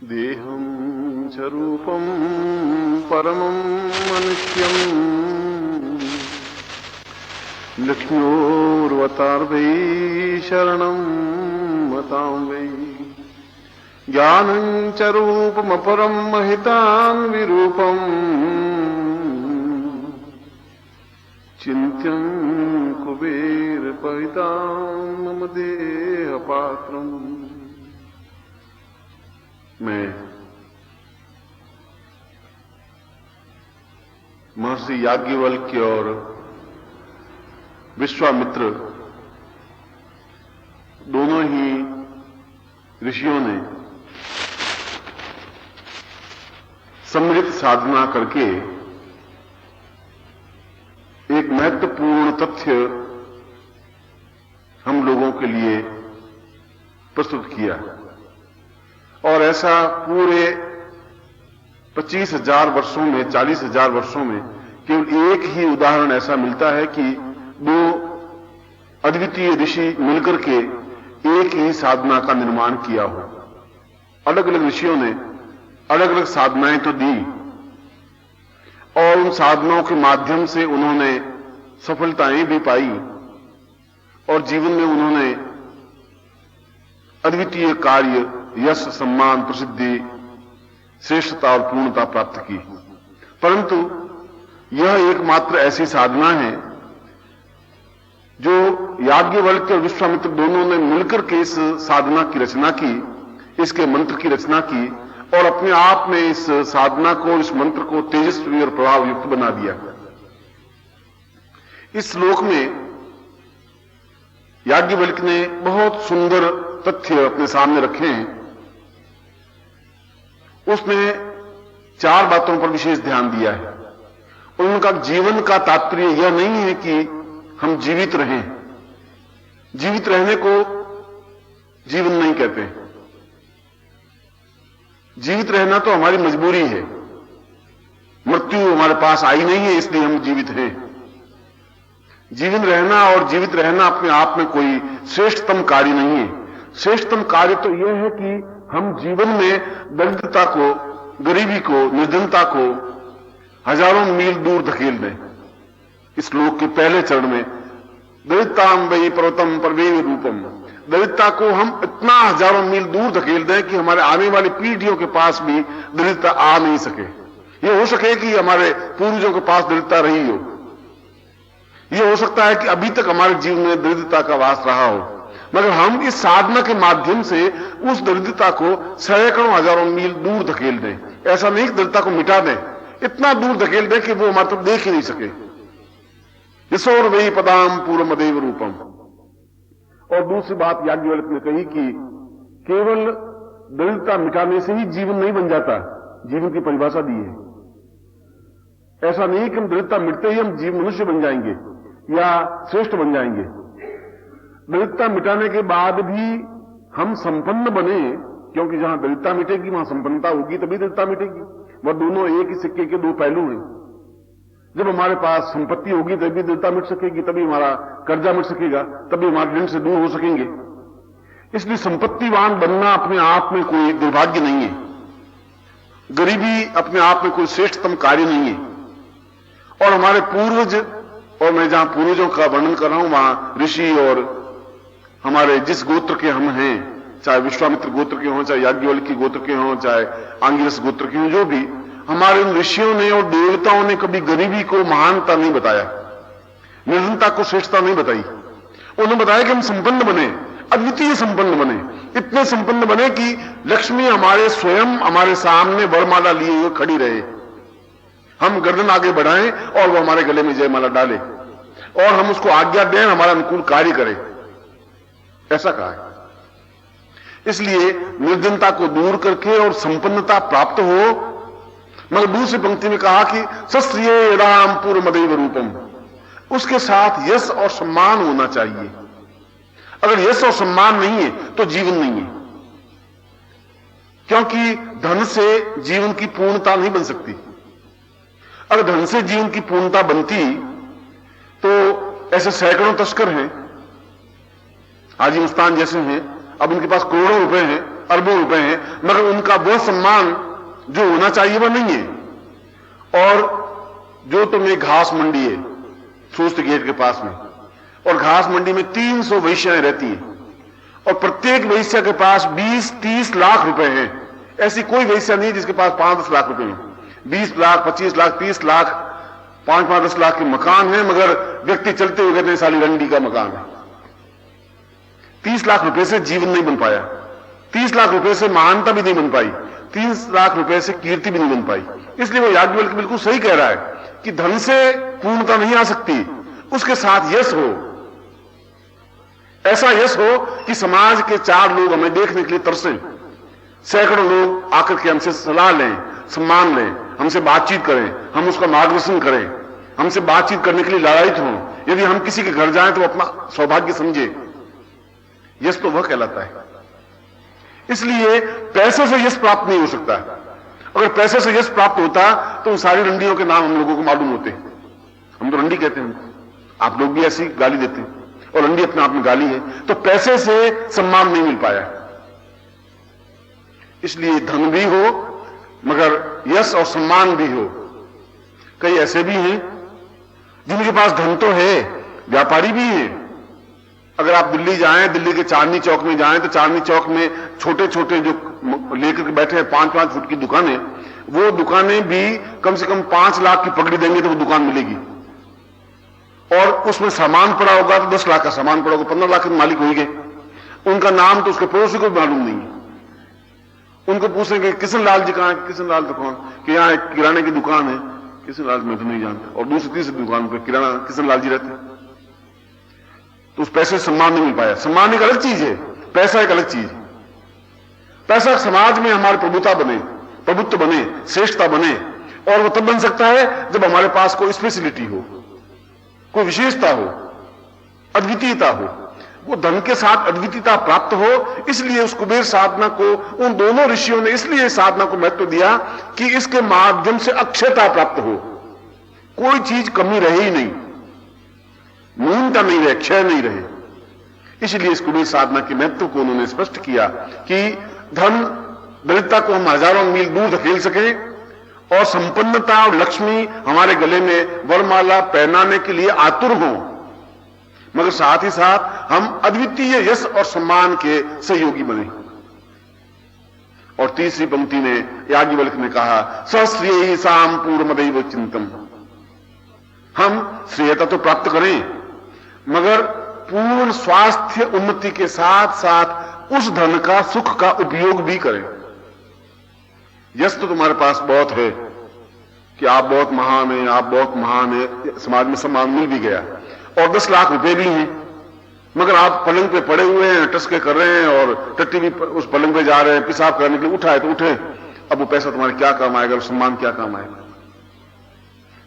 देहं च रूपं परमं मनुष्यं लक्ष्म्योर्वतार्वै शरणं मतां वै ज्ञानं च रूपमपरं महितान् विरूपम् चिन्त्यं कुबेरपवितां मम देहपात्रम्। मैं महर्षि याज्ञवल्क्य और विश्वामित्र दोनों ही ऋषियों ने सम्मिलित साधना करके एक महत्वपूर्ण तथ्य हम लोगों के लिए प्रस्तुत किया और ऐसा पूरे 25,000 वर्षों में 40,000 वर्षों में केवल एक ही उदाहरण ऐसा मिलता है कि दो अद्वितीय ऋषि मिलकर के एक ही साधना का निर्माण किया हो। अलग अलग ऋषियों ने अलग अलग साधनाएं तो दी और उन साधनाओं के माध्यम से उन्होंने सफलताएं भी पाई और जीवन में उन्होंने अद्वितीय कार्य, यश, सम्मान, प्रसिद्धि, श्रेष्ठता और पूर्णता प्राप्त की। परंतु यह एकमात्र ऐसी साधना है जो याज्ञवल्क्य और विश्वामित्र दोनों ने मिलकर के इस साधना की रचना की, इसके मंत्र की रचना की और अपने आप में इस साधना को, इस मंत्र को तेजस्वी और प्रभाव युक्त बना दिया। इस श्लोक में याज्ञवल्क्य ने बहुत सुंदर तथ्य अपने सामने रखे हैं। उसने 4 बातों पर विशेष ध्यान दिया है। उनका जीवन का तात्पर्य यह नहीं है कि हम जीवित रहें। जीवित रहने को जीवन नहीं कहते। जीवित रहना तो हमारी मजबूरी है। मृत्यु हमारे पास आई नहीं है इसलिए हम जीवित हैं। जीवन रहना और जीवित रहना अपने आप में कोई श्रेष्ठतम कार्य नहीं है। श्रेष्ठतम कार्य तो यह है कि हम जीवन में दरिद्रता को, गरीबी को, निर्धनता को हजारों मील दूर धकेल दें। इस श्लोक के पहले चरण में दरिद्रताम वै पर्वतम पर्वेव रूपम, दरिद्रता को हम इतना हजारों मील दूर धकेल दें कि हमारे आने वाली पीढ़ियों के पास भी दरिद्रता आ नहीं सके। यह हो सके कि हमारे पूर्वजों के पास दरिद्रता रही हो, यह हो सकता है कि अभी तक हमारे जीवन में दरिद्रता का वास रहा हो, मगर हम इस साधना के माध्यम से उस दरिद्रता को सैकड़ों हजारों मील दूर धकेल दें। ऐसा नहीं कि दरिद्रता को मिटा दें, इतना दूर धकेल दें कि वो हमारे तरफ देख ही नहीं सके। यशोर वही पदाम पूर्वमदेव रूपम। और दूसरी बात याज्ञवल्क्य ने कही कि केवल दरिद्रता मिटाने से ही जीवन नहीं बन जाता। जीवन की परिभाषा दी है। ऐसा नहीं कि हम दरिद्रता मिटते ही हम जीव मनुष्य बन जाएंगे या श्रेष्ठ बन जाएंगे। दरिद्रता मिटाने के बाद भी हम संपन्न बने, क्योंकि जहां दरिद्रता मिटेगी वहां संपन्नता होगी, तभी दरिद्रता मिटेगी। वह दोनों एक ही सिक्के के 2 पहलू हैं। जब हमारे पास संपत्ति होगी तभी दरिद्रता मिट सकेगी, तभी हमारा कर्जा मिट सकेगा, तभी हमारे ऋण से दूर हो सकेंगे। इसलिए संपत्तिवान बनना अपने आप में कोई दुर्भाग्य नहीं है। गरीबी अपने आप में कोई श्रेष्ठतम कार्य नहीं है। और हमारे पूर्वज, और मैं जहां पूर्वजों का वर्णन कर रहा हूं वहां ऋषि और हमारे जिस गोत्र के हम हैं, चाहे विश्वामित्र गोत्र के हों, चाहे याज्ञवल्क्य गोत्र के हों, चाहे आंगिरस गोत्र के हों, जो भी हमारे उन ऋषियों ने और देवताओं ने कभी गरीबी को महानता नहीं बताया, निर्धनता को श्रेष्ठता नहीं बताई। उन्होंने बताया कि हम संपन्न बने, अद्वितीय संपन्न बने, इतने संपन्न बने कि लक्ष्मी हमारे स्वयं हमारे सामने वरमाला लिए हुए खड़ी रहे। हम गर्दन आगे बढ़ाएं और वो हमारे गले में जयमाला डाले और हम उसको आज्ञा दें, हमारा अनुकूल कार्य करें। ऐसा कहा है। इसलिए निर्धनता को दूर करके और संपन्नता प्राप्त हो। मगर दूसरी पंक्ति में कहा कि सस्त्रिये राम पूर्वमदेव रूपम, उसके साथ यश और सम्मान होना चाहिए। अगर यश और सम्मान नहीं है तो जीवन नहीं है, क्योंकि धन से जीवन की पूर्णता नहीं बन सकती। अगर धन से जीवन की पूर्णता बनती तो ऐसे सैकड़ों तस्कर हैं, हाजी मस्तान जैसे हैं, अब उनके पास करोड़ों रुपए हैं, अरबों रुपए हैं, मगर उनका वह सम्मान जो होना चाहिए वह नहीं है। और जो तुम्हें घास मंडी है सोस्त गेट के पास में, और घास मंडी में 300 वैश्याएं रहती हैं, और प्रत्येक वैश्या के पास 20-30 लाख रुपए हैं। ऐसी कोई वैश्या नहीं जिसके पास 5-10 लाख रुपए हैं। 20 लाख, 25 लाख, 30 लाख, 5-10 लाख के मकान है, मगर व्यक्ति चलते हुए कहते हैं साली रंडी का मकान है। 30 लाख रुपए से जीवन नहीं बन पाया, 30 लाख रुपए से महानता भी नहीं बन पाई, 30 लाख रुपए से कीर्ति भी नहीं बन पाई। इसलिए वो याज्ञवल्क्य बिल्कुल सही कह रहा है कि धन से पूर्णता नहीं आ सकती, उसके साथ यश हो, ऐसा यश हो कि समाज के 4 लोग हमें देखने के लिए तरसें, सैकड़ों लोग आकर के हमसे सलाह लें, सम्मान लें, हमसे बातचीत करें, हम उसका मार्गदर्शन करें, हमसे बातचीत करने के लिए लालायित हों। यदि हम किसी के घर जाएं तो अपना सौभाग्य समझे, यश तो वह कहलाता है। इसलिए पैसे से यश प्राप्त नहीं हो सकता। अगर पैसे से यश प्राप्त होता तो उन सारी रंडियों के नाम हम लोगों को मालूम होते। हम तो रंडी कहते हैं, आप लोग भी ऐसी गाली देते हैं, और रंडी अपने आप में गाली है। तो पैसे से सम्मान नहीं मिल पाया। इसलिए धन भी हो मगर यश और सम्मान भी हो। कई ऐसे भी हैं जिनके पास धन तो है, व्यापारी भी हैं। अगर आप दिल्ली जाएं, दिल्ली के चांदनी चौक में जाएं, तो चांदनी चौक में छोटे छोटे जो लेकर के बैठे हैं 5-5 फुट की दुकानें, वो दुकानें भी कम से कम 5 लाख की पकड़ी देंगे तो वो दुकान मिलेगी। और उसमें सामान पड़ा होगा तो 10 लाख का सामान पड़ा होगा, 15 लाख के मालिक होंगे। उनका नाम तो उसके पड़ोसी को भी मालूम नहीं है। उनको पूछेंगे किशन लाल जी कहां है, किशन लाल तो कौन, कि यहां एक किराने की दुकान है, किशन लाल मैं तो नहीं जानता। और दूसरी तीसरी दुकान पर किराना किशन लाल जी रहते हैं। तो उस पैसे से सम्मान नहीं मिल पाया। सम्मान एक अलग चीज है, पैसा एक अलग चीज है। पैसा समाज में हमारी प्रभुता बने, प्रभुत्व बने, श्रेष्ठता बने, और वो तब बन सकता है जब हमारे पास कोई स्पेशलिटी हो, कोई विशेषता हो, अद्वितीयता हो। वो धन के साथ अद्वितीयता प्राप्त हो। इसलिए उस कुबेर साधना को उन दोनों ऋषियों ने इसलिए साधना को महत्व दिया कि इसके माध्यम से अक्षयता प्राप्त हो, कोई चीज कमी रहे ही नहीं, न्यूनता नहीं रहे, क्षय नहीं रहे। इसलिए इस कुबेर साधना के महत्व को उन्होंने स्पष्ट किया कि धन दरिद्रता को हम हजारों मील दूर धकेल सकें, और संपन्नता और लक्ष्मी हमारे गले में वरमाला पहनाने के लिए आतुर हों, मगर साथ ही साथ हम अद्वितीय यश और सम्मान के सहयोगी बने। और तीसरी पंक्ति में याज्ञवल्क्य ने कहा, सश्रेयः साम पूर्णमदैव चिंतम। हम श्रेयता तो प्राप्त करें, मगर पूर्ण स्वास्थ्य उन्नति के साथ साथ उस धन का, सुख का उपयोग भी करें। यश तो तुम्हारे पास बहुत है कि आप बहुत महान हैं, आप बहुत महान हैं, समाज में सम्मान मिल भी गया, और 10 लाख रुपए भी हैं, मगर आप पलंग पे पड़े हुए हैं, टसके कर रहे हैं, और टट्टी भी उस पलंग पे जा रहे हैं, पेशाब करने के लिए उठाए तो उठे। अब वो पैसा तुम्हारे क्या काम आएगा, सम्मान क्या काम आएगा।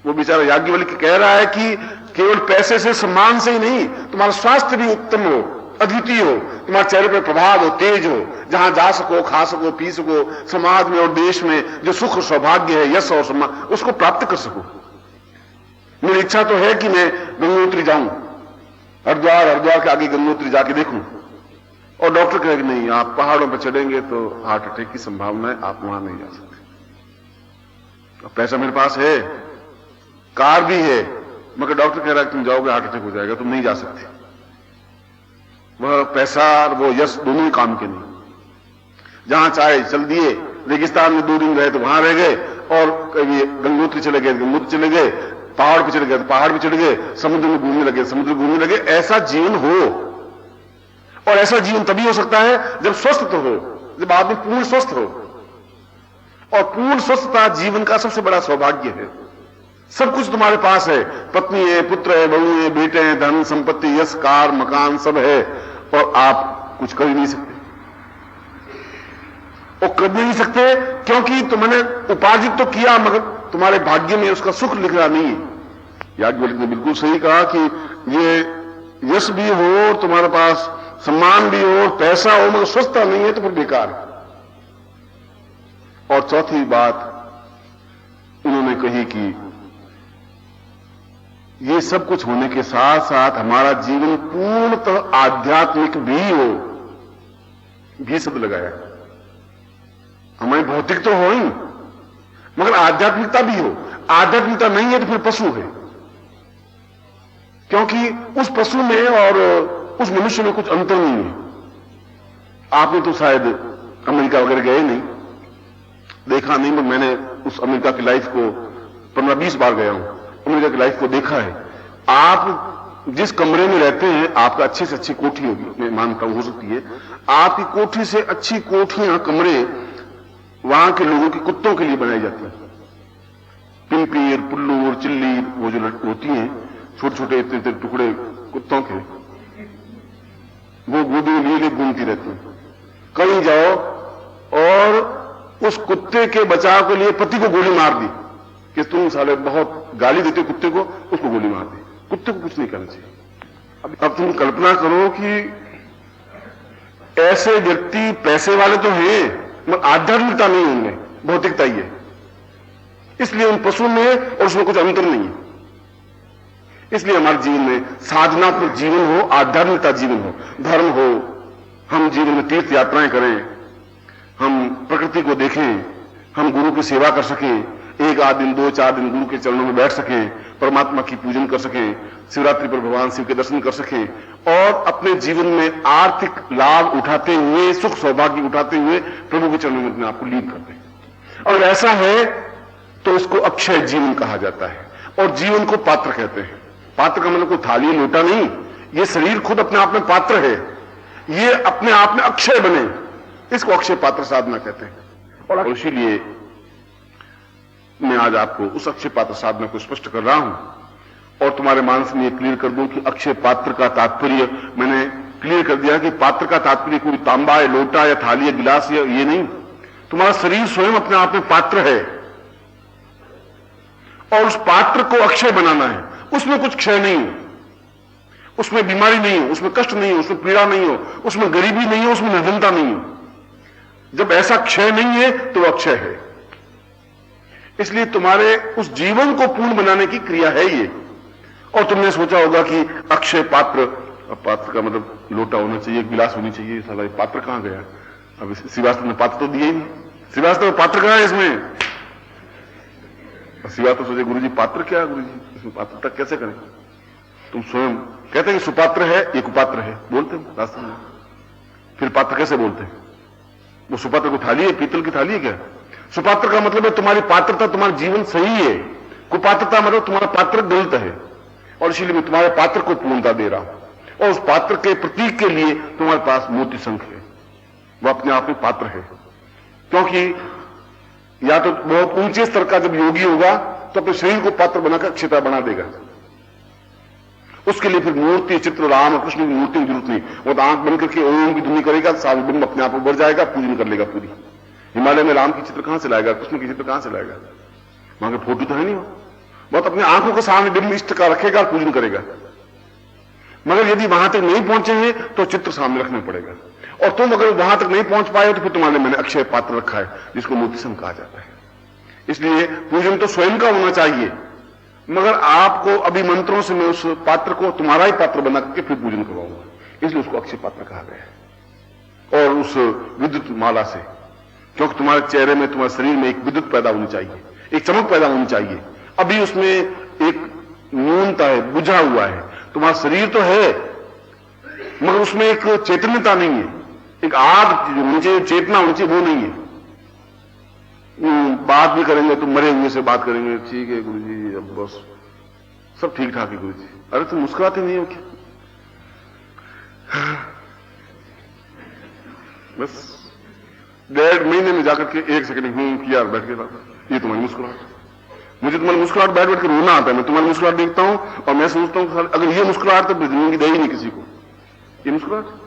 वो बेचारा याज्ञवल्क्य कह रहा है कि केवल पैसे से, सम्मान से ही नहीं, तुम्हारा स्वास्थ्य भी उत्तम हो, अद्वितीय हो, तुम्हारे चेहरे पर प्रभाव हो, तेज हो, जहां जा सको, खा सको, पी सको, समाज में और देश में जो सुख सौभाग्य है, यश और सम्मान, उसको प्राप्त कर सको। मेरी इच्छा तो है कि मैं गंगोत्री जाऊं, हरिद्वार के आगे गंगोत्री जाके देखूं, और डॉक्टर कहे कि नहीं, आप पहाड़ों पर चढ़ेंगे तो हार्ट अटैक की संभावना है, आप वहां नहीं जा सकते। पैसा मेरे पास है, कार भी है, मगर डॉक्टर कह रहा है तुम जाओगे हार्ट अटैक हो जाएगा, तुम नहीं जा सकते। वह पैसा और वो यश दोनों ही काम के नहीं। जहां चाहे चल दिए, रेगिस्तान में 2 दिन रहे तो वहां रह गए, और कभी गंगोत्री चले गए, गंगोत्री चले गए, पहाड़ पे चले गए तो पहाड़ पे चढ़ गए, समुद्र में घूमने लगे, समुद्र घूमने लगे। ऐसा जीवन हो, और ऐसा जीवन तभी हो सकता है जब स्वस्थ तो हो, जब आदमी पूर्ण स्वस्थ हो। और पूर्ण स्वस्थता जीवन का सबसे बड़ा सौभाग्य है। सब कुछ तुम्हारे पास है, पत्नी है, पुत्र है, बहू है, बेटे हैं, धन संपत्ति, यश, कार, मकान सब है, और आप कुछ कर ही नहीं सकते। और कर नहीं सकते क्योंकि तुमने उपार्जित तो किया, मगर तुम्हारे भाग्य में उसका सुख लिख रहा नहीं है। याज्ञवल्क्य ने बिल्कुल सही कहा कि ये यश भी हो, तुम्हारे पास सम्मान भी हो, पैसा हो, मगर स्वस्थता नहीं है तो फिर बेकार है। और चौथी बात उन्होंने कही कि ये सब कुछ होने के साथ साथ हमारा जीवन पूर्णतः आध्यात्मिक भी हो, भी शब्द लगाया। हमारी भौतिक तो हो ही, मगर आध्यात्मिकता भी हो। आध्यात्मिकता नहीं है तो फिर पशु है, क्योंकि उस पशु में और उस मनुष्य में कुछ अंतर नहीं है। आपने तो शायद अमेरिका वगैरह गए नहीं, देखा नहीं, मगर मैंने उस अमेरिका की लाइफ को 15-20 बार गया हूं, अमेरिका की लाइफ को देखा है। आप जिस कमरे में रहते हैं, आपका अच्छे से अच्छी कोठी होगी, मैं मानता हूं, हो सकती है आपकी कोठी से अच्छी कोठियां, कमरे वहां के लोगों के कुत्तों के लिए बनाई जाती है। पिंपीर, पुल्लूर, चिल्ली, वो जो होती हैं छोटे छोटे इतने इतने टुकड़े कुत्तों के, वो गोदी में लिए घूमती रहती हैं। कहीं जाओ और उस कुत्ते के बचाव के लिए पति को गोली मार दी कि तुम साले बहुत गाली देते कुत्ते को, उसको गोली मार दी। कुत्ते को कुछ नहीं करना चाहिए। अब तुम कल्पना करो कि ऐसे व्यक्ति पैसे वाले तो हैं, मगर आध्यात्मिकता नहीं उनमें, भौतिकता ही है। इसलिए उन पशु में और उसमें कुछ अंतर नहीं है। इसलिए हमारे जीवन में साधनात्मक जीवन हो, आध्यात्मिकता जीवन हो, धर्म हो, हम जीवन में तीर्थ यात्राएं करें, हम प्रकृति को देखें, हम गुरु की सेवा कर सकें, 1-8 दिन 2-4 दिन गुरु के चरणों में बैठ सकें, परमात्मा की पूजन कर सकें, शिवरात्रि पर भगवान शिव के दर्शन कर सकें और अपने जीवन में आर्थिक लाभ उठाते हुए, सुख सौभाग्य उठाते हुए प्रभु के चरणों में अपने आप को लीन करते हैं। और ऐसा है तो इसको अक्षय जीवन कहा जाता है और जीवन को पात्र कहते हैं। पात्र का मतलब कोई थाली लोटा नहीं, ये शरीर खुद अपने आप में पात्र है, ये अपने आप में अक्षय बने, इसको अक्षय पात्र साधना कहते हैं। और इसीलिए मैं आज आपको उस अक्षय पात्र साधना को स्पष्ट कर रहा हूं और तुम्हारे मानस में ये क्लियर कर दूं कि अक्षय पात्र का तात्पर्य मैंने क्लियर कर दिया कि पात्र का तात्पर्य कोई तांबा या लोटा या थाली या गिलास या ये नहीं। तुम्हारा शरीर स्वयं अपने आप में पात्र है और उस पात्र को अक्षय बनाना है। उसमें कुछ क्षय नहीं हो, उसमें बीमारी नहीं हो, उसमें कष्ट नहीं हो, उसमें पीड़ा नहीं हो, उसमें गरीबी नहीं हो, उसमें निर्धनता नहीं हो। जब ऐसा क्षय नहीं है तो वह अक्षय है। इसलिए तुम्हारे उस जीवन को पूर्ण बनाने की क्रिया है ये। और तुमने सोचा होगा कि अक्षय पात्र, पात्र का मतलब लोटा होना चाहिए, गिलास होनी चाहिए, साला पात्र कहां गया? अब श्रीवास्तव ने पात्र तो दिया ही नहीं। श्रीवास्तव पात्र कहां है इसमें? श्रीवास्तव सोचे गुरुजी पात्र क्या है, गुरुजी इसमें पात्र तक कैसे करें? तुम स्वयं कहते हैं कि सुपात्र है, ये कुपात्र है, बोलते हैं रास्ते में। फिर पात्र कैसे बोलते हैं? वो सुपात्र को थाली है, पीतल की थाली है क्या? सुपात्र का मतलब है तुम्हारी पात्रता, तुम्हारा जीवन सही है। कुपात्रता मतलब तुम्हारा पात्र गलत है और इसीलिए मैं तुम्हारे पात्र को पूर्णता दे रहा हूं। और उस पात्र के प्रतीक के लिए तुम्हारे पास मोती शंख है, वह अपने आप में पात्र है। क्योंकि या तो बहुत ऊंचे स्तर का जब योगी होगा तो अपने शरीर को पात्र बनाकर अक्षयता बना देगा। उसके लिए फिर मूर्ति, चित्र, राम और कृष्ण की मूर्ति की जरूरत नहीं। वो तो आंख बंद करके ओम की ध्वनि करेगा, सारे बिंब अपने आप बढ़ जाएगा, पूजन कर लेगा पूरी। हिमालय में राम की चित्र कहां से लाएगा, कृष्ण की चित्र कहां से लाएगा? वहां के फोटो तो है नहीं, बहुत अपने आंखों के सामने बिंब इष्ट का रखेगा और पूजन करेगा। मगर यदि वहां तक नहीं पहुंचे हैं तो चित्र सामने रखना पड़ेगा। और तुम अगर वहां तक नहीं पहुंच पाए तो फिर तुम्हारे मैंने अक्षय पात्र रखा है जिसको मोती शंख कहा जाता है। इसलिए पूजन तो स्वयं का होना चाहिए, मगर आपको अभी मंत्रों से मैं उस पात्र को तुम्हारा ही पात्र बना करके फिर पूजन करवाऊंगा, इसलिए उसको अक्षय पात्र कहा गया है। और उस विद्युत माला से, क्योंकि तुम्हारे चेहरे में, तुम्हारे शरीर में एक विद्युत पैदा होनी चाहिए, एक चमक पैदा होनी चाहिए। अभी उसमें एक न्यूनता है, बुझा हुआ है। तुम्हारा शरीर तो है मगर उसमें एक चैतन्यता नहीं है, एक आग होनी चाहिए, चेतना होनी चाहिए, वो नहीं है। बात भी करेंगे तो मरे हुए से बात करेंगे, ठीक है गुरुजी अब बस सब ठीक ठाक है गुरुजी। अरे तुम मुस्कुराते नहीं हो क्या? बस 1.5 महीने में जाकर के 1 सेकंड किया बैठ के बात, ये तुम्हारी मुस्कुराहट। मुझे तुम्हारी मुस्कुराहट बैठ बैठ के रोना आता है। मैं तुम्हारी मुस्कुराहट देखता हूं और मैं सोचता हूं अगर ये मुस्कुराहट तो जिंदगी दे ही नहीं किसी को। ये मुस्कुराहट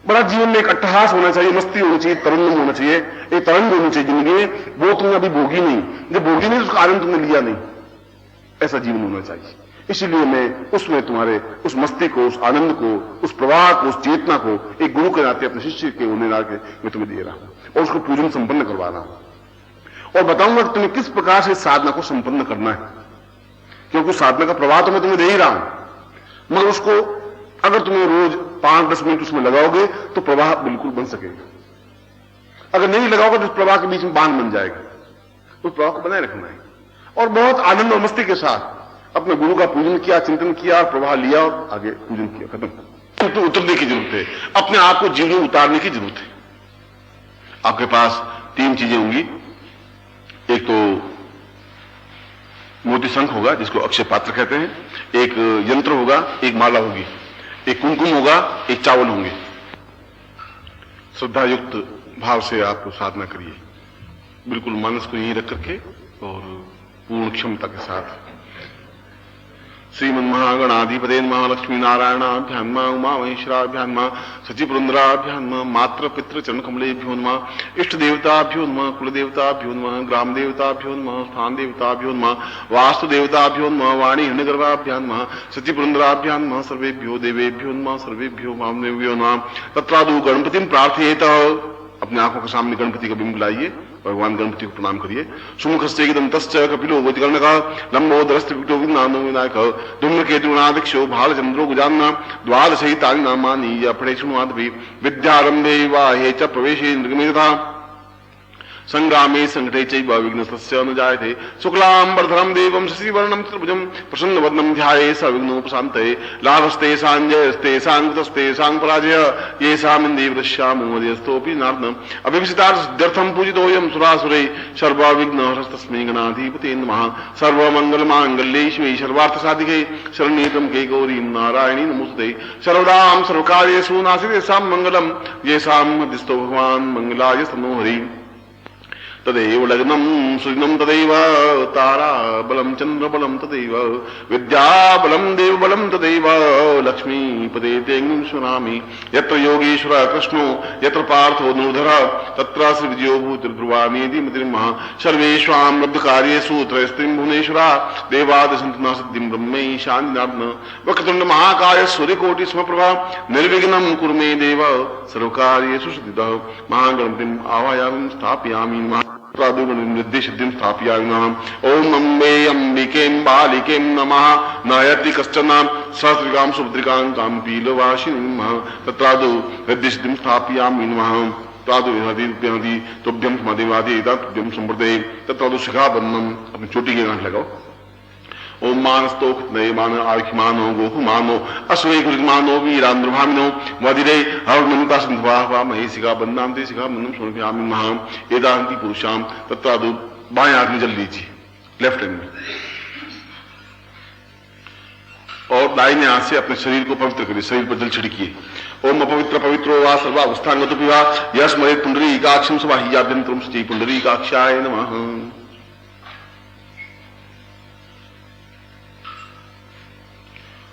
बड़ा जीवन में एक अट्टहास होना चाहिए, मस्ती होनी चाहिए, तरंग होना चाहिए, एक तरंग होनी चाहिए जिंदगी में। वो तुमने अभी भोगी नहीं, जब भोगी नहीं उसका आनंद तुमने लिया नहीं, ऐसा जीवन होना चाहिए। इसीलिए मैं उसमें तुम्हारे उस मस्ती को, उस आनंद को, उस प्रवाह को, उस चेतना को एक गुरु के नाते, अपने शिष्य के होने नाते मैं तुम्हें दे रहा हूं और उसको पूजन संपन्न करवा रहा हूं और बताऊंगा कि तुम्हें किस प्रकार से साधना को संपन्न करना है। क्योंकि साधना का प्रवाह तो मैं तुम्हें दे ही रहा हूं, मगर उसको अगर तुम्हें रोज 5-10 मिनट उसमें लगाओगे तो प्रवाह बिल्कुल बन सकेगा। अगर नहीं लगाओगे तो उस प्रवाह के बीच में बांध बन जाएगा। उस प्रवाह को बनाए रखना है और बहुत आनंद और मस्ती के साथ अपने गुरु का पूजन किया, चिंतन किया, प्रवाह लिया और आगे पूजन किया, खत्म। तो उतरने की जरूरत है, अपने आप को जीवन में उतारने की जरूरत है। आपके पास 3 चीजें होंगी। एक तो मोती शंख होगा जिसको अक्षय पात्र कहते हैं, एक यंत्र होगा, एक माला होगी, एक कुमकुम होगा, एक चावल होंगे। श्रद्धा युक्त भाव से आप साधना करिए, बिल्कुल मानस को यहीं रख करके और पूर्ण क्षमता के साथ। श्रीमन महागणाधिपते महालक्ष्मी नारायणाभ्याम नमः, उमा महेश्वराभ्याम नमः, सचिपुरंदराभ्याम नमः, मात्र पितृ चरण कमलेभ्यो नमः, इष्ट देवताभ्यो नमः, कुल देवताभ्यो नमः, ग्राम देवताभ्यो नमः, स्थान देवताभ्यो नमः, वास्तु देवताभ्यो नमः, वाणी हिरण्यगर्भाभ्याम नमः, सचिपुरंदराभ्याम नमः, सर्वेभ्यो देवेभ्यो नमः, सर्वेभ्यो वामदेव्यो नमः। तत्रादु गणपतिं प्रार्थयेत। अपने आंखों के सामने गणपति का बिंब लाइए, भगवान गणपति को प्रणाम करिए। सुमुखस्य दंतश्च कपिलो वज्रकर्णकः लंबोदरस्त्रिकुटो विज्ञानो विनायकः धूम्रकेतुनादिक्षो भालचंद्रो गजाननः द्वादशैतानि नामानि यपठे शृण्वादपि विद्यारंभे विवाहे च प्रवेशे निर्गमे तथा संग्रामे संकटे चैव विघ्नस्तस्य न जायते। शुक्लांबरधरं देवं शशिवर्णं चतुर्भुजं प्रसन्नवदनं ध्याये सर्वविघ्नोपशान्तये। लाभस्ते सांजयस्ते सांकृतस्ते सांपराजय येषामिन्दे वृश्यामो मदयस्तोऽपि नार्दनम् अभिषितार्थं पूजितोऽयं सुरासुरे सर्वविघ्नहरस्तस्मै गणाधिपते नमः। सर्वमंगलमांगल्ये शिवे सर्वार्थसाधिके शरण्ये त्र्यम्बके गौरी नारायणी नमोस्तुते। सर्वदां सर्वकार्येषु नास्ति मंगलम येषां हृदिस्थो भगवान् मंगलाय हरि। तदेव लग्नं सुदिनं तदैव ताराबलं चंद्रबलं तदैव विद्याबलं देवबलं तदैव लक्ष्मीपते तेऽग्निं स्मरामि। यत्र योगेश्वर कृष्णो यत्र पार्थो धनुर्धर तत्र श्रीविजयो भूतिर्ध्रुवानीति मतिर्मः। सर्वेष्वां लब्धकार्येषु त्रयस्त्रिं भुवनेश्वरा देवादशन्तु न सिद्धिं ब्रह्मै शान्तिनाथन। वक्रतुण्ड महाकाय सूर्यकोटि समप्रभा निर्विघ्नं कुरु मे देव सर्वकार्येषु सिद्धिदः। महागणपतिम् आवाहयामि स्थापयामि प्रादुर्निर्दिशद्धिं स्थापयामि। ओम अम्बे अंबिकें बालिकें नमः। नायति कश्चन सहस्रिकां सुभद्रिकां काम्पीलवासिनीं तत्रादु निर्दिशद्धिं स्थापयामि नमः। प्रादु विहति तुभ्यं मदेवादि तुभ्यं संप्रदे तत्रादु शिखाबन्धनम्। अपनी चोटी की गांठ लगाओ। ओम मानस्तोख नयमान आखिमानो गोहुमानो अश्वे गुरुमानो वीरांद्रभामिनो वदिरे हवमनुता सिंधवाहा महेशिका बन्नामते शिखा बन्नम सोनभ्यामि महा। एदांति पुरुषाम तत्रादु बाएं हाथ में जल लीजिए, लेफ्ट हैंड में, और दाहिने हाथ से अपने शरीर को पवित्र करिए, शरीर पर जल छिड़किए। ओम अपवित्र पवित्रो वा सर्वावस्थांगतो पिवा यस्मरे पुंडरीकाक्षं स्वाहियाभ्यंतरं श्री पुंडरीकाक्षाय नमः।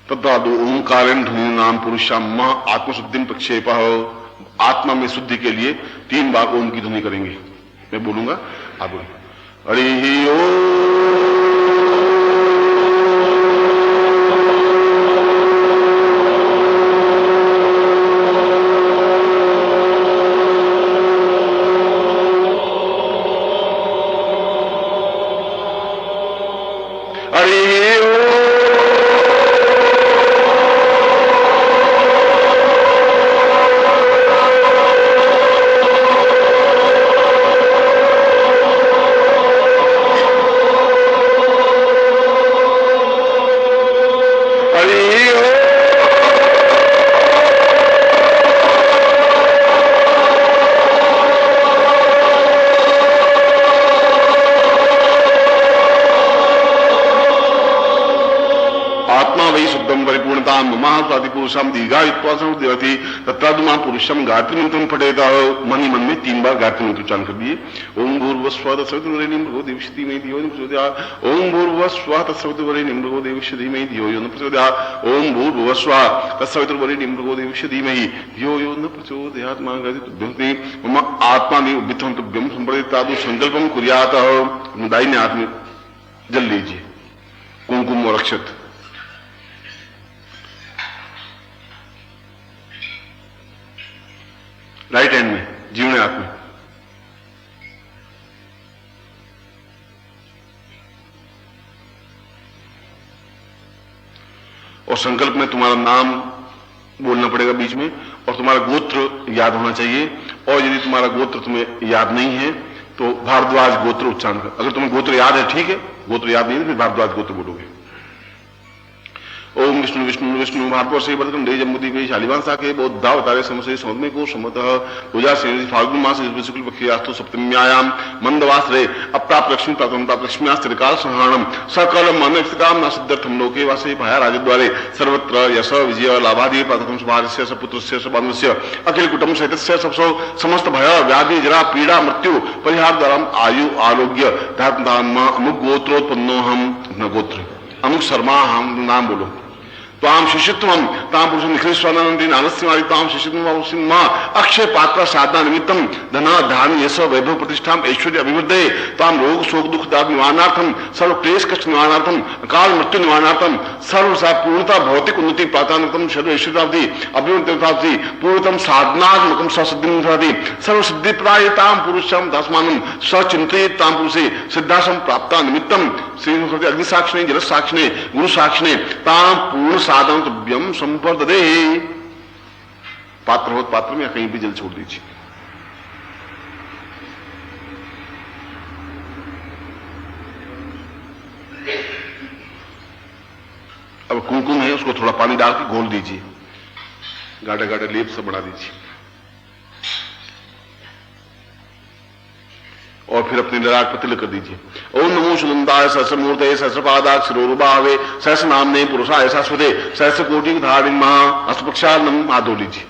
तत्रादु ओंकारेण ध्वनि नाम पुरुषाम मह आत्मशुद्धिं प्रक्षेप। आत्मा में शुद्धि के लिए 3 बार ओम की ध्वनि करेंगे। मैं बोलूंगा, आप बोलेंगे। हरि ओम। पुरुषम दीर्घायुत्वासि तत्रादुमा पुरुषम गायत्री मंत्र पठेता। मन ही मन में 3 बार गायत्री मंत्र उच्चारण कर दिए। ओम भूर्भुवस्सुवः तत्सवितुर्वरेण्यं भर्गो देवस्य धीमहि धियो यो न प्रचोदयात्। ओम भूर्भुवस्सुवः तत्सवितुर्वरेण्यं भर्गो देवस्य धीमहि धियो यो न प्रचोदयात्। ओम भूर्भुवस्सुवः तत्सवितुर्वरेण्यं भर्गो देवस्य धीमहि धियो यो न प्रचोदयात्। मम आत्मा वित्थं तुभ्यं संप्रदितादु संकल्पं कुर्यात्। दाहिने हाथ में जल लीजिए, कुमकुम और अक्षत। राइट हैंड में, जीवने हाथ में। और संकल्प में तुम्हारा नाम बोलना पड़ेगा बीच में, और तुम्हारा गोत्र याद होना चाहिए, और यदि तुम्हारा गोत्र तुम्हें याद नहीं है तो भारद्वाज गोत्र उच्चारण कर। अगर तुम्हें गोत्र याद है ठीक है, गोत्र याद नहीं है फिर भारद्वाज गोत्र बोलोगे। ओम विष्णु विष्णु विष्णु भारतवर्ष बदकंडे जम्बूद्वीपे शालिवांसा के बौद्धावतारे समसे समुद्र को समतः पूजा से फाल्गुन मास शुक्ल पक्षियास्तु सप्तम्यायाम मंदवासरे अप्राप्त लक्ष्मी प्राप्त लक्ष्म्यास्त्रिकाल संहारणम सकल मनोक्तकाम नासिद्धर्थम लोके वासे भया राजद्वारे सर्वत्र यश विजय लाभादि प्रथम सुभार्यस्य सपुत्रस्य सबान्वस्य अखिल कुटुंब सहितस्य सबसो समस्त भय व्याधि जरा पीड़ा मृत्यु परिहार द्वारा आयु आरोग्य धर्म अमुक गोत्रोत्पन्नो हम अपना गोत्र अमुक शर्मा हम नाम बोलो ताम शिष्यत्व ताम पुरुष निखिलेश्वरानंदी नानस्यमारी ताम शिष्यत्व अक्षय पात्र साधना निमित्तम धना धान यश वैभव प्रतिष्ठा ऐश्वर्य अभिवृद्धि ताम रोग शोक दुख दाग निवारणार्थम सर्व क्लेश कष्ट निवारणार्थम काल मृत्यु निवारणार्थम सर्व पूर्णता भौतिक उन्नति प्रार्थनार्थम सर्व ऐश्वर्यावधि अभिवृद्धि पूर्णतम साधनात्मकम ससिद्धि सर्व सिद्धि प्रायताम पुरुषम दासमानम सचिंतित ताम पुरुषे सिद्धासम प्राप्त निमित्तम श्री अग्नि साक्षिणे जल साक्षिणे गुरु साक्षिणे ताम पूर्ण साधन तुभ्यम संपर्ददे। पात्र हो पात्र में या कहीं भी जल छोड़ दीजिए। अब कुमकुम है उसको थोड़ा पानी डाल के घोल दीजिए, गाढ़ा गाढ़ा लेप से बना दीजिए और फिर अपनी ललाट पर तिलक कर दीजिए। ओम नमो सुनंदाय सहस्रमूर्तये सहस्रपादाक्ष शिरोरुबाहवे सहस्र नामने पुरुषाय शाश्वते सहस्र कोटि धारिण महा अष्टपक्षानम हाथ धो लीजिए।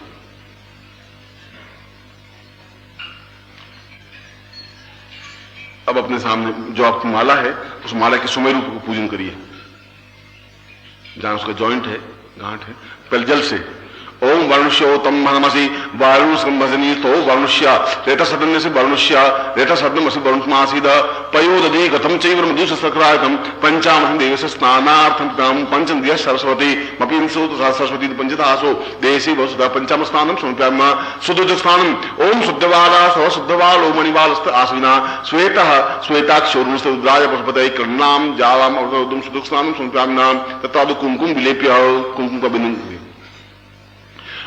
अब अपने सामने जो आपकी माला है उस माला के सुमेरु को पूजन करिए, जहां उसका जॉइंट है गांठ है, पहले जल से ओम वर्णुष्योतम मनमसी वारुणसंभजनी तो वर्णुष्य रेता सदन से वर्णुष्य रेता सदन से वरुणमासीद पयोदधि गतम चैव मधुसस्रक्रायकम पंचामृतं देवस्य स्नानार्थं तम पंचमदिय सरस्वती मपिंसो सरस्वती पंचदासो देशी वसुधा पंचाम स्नानं समर्पयामः शुद्धोदक स्नानम ओम शुद्धवाला सव शुद्धवाल ओम मणिवालस्त आसविना श्वेतः श्वेताक्षोरुणस्य रुद्राय पशुपतये कर्णाम जावाम औषधोदम शुद्धोदक स्नानं समर्पयामः तत्रादु कुमकुम विलेप्य कुमकुम का बिंदु।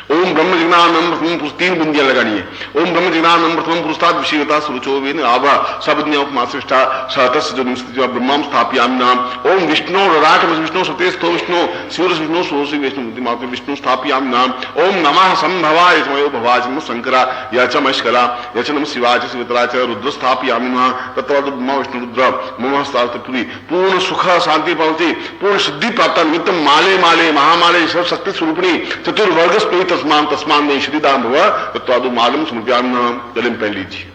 ओम ब्रह्म जिज्ञानम प्रथम पुरुष 3 बिंदियां लगानी है। ओम ब्रह्म जिज्ञानम प्रथम पुरुषाद विषयता सुरुचो वेन आभा सबज्ञा उपमाश्रेष्ठा सहतस् जो निस्थित्वा ब्रह्मां स्थापयामि नाम। ओम विष्णु राट विष्णु सतेस्थो विष्णु शिवरस विष्णु सोसी विष्णु मूर्तिमात्र विष्णु स्थापयामि नाम। ओम नमः संभवाय समयो भवाय नमः शंकरा यच महेश्वरा यच नमः शिवाय च शिवतराय च रुद्र स्थापयामि नमः तत्र ब्रह्मा विष्णु रुद्र मम हस्तार्थ पूर्ण सुख शांति भवति पूर्ण सिद्धि प्राप्त निमित्त माले माले महामाले सर्व शक्ति स्वरूपिणी चतुर्वर्ग स्पृत तस्मान तस्मान में श्रीदान हुआ तो मालूम समर्प्यामि जल में पहन लीजिए।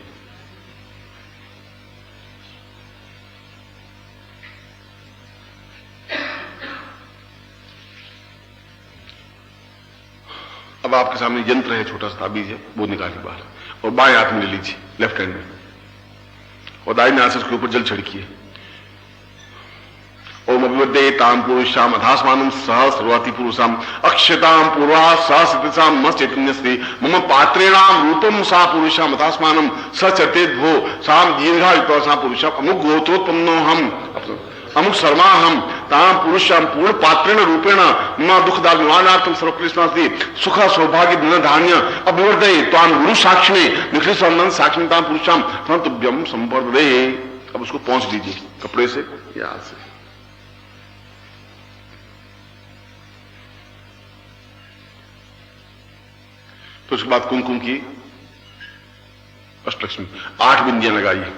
अब आपके सामने यंत्र है, छोटा सा ताबीज है, वो निकालिए बाहर और बाएं हाथ में ले लीजिए, लेफ्ट हैंड में, और दाहिने हाथ से उसके ऊपर जल छिड़किए। ओम अभिवद्ये ताम पुरुषाम अधास्मानं सह सर्वाति पुरुषाम अक्षताम पूर्वा सह सतिसाम मस चैतन्यस्ति मम पात्रेणाम रूपम सा पुरुषाम अधास्मानं स चर्तेत भो साम दीर्घायुक्ता सा पुरुषाम अमुक गोत्रोत्पन्नो हम अमुक शर्मा हम ताम पुरुषाम पूर्ण पात्रेण रूपेण मम दुख दाग निवारणार्थम सर्वक्लेशनास्ति सुख सौभाग्य धन धान्य अभिवर्धये ताम गुरु साक्षिणे निखिल संबंध साक्षिणे ताम पुरुषाम तुभ्यम संपर्दे। अब उसको पहुंच दीजिए कपड़े से या हाथ से। तो उसके बाद कुमकुम की अष्टलक्ष्मी 8 बिंदियां लगाइए।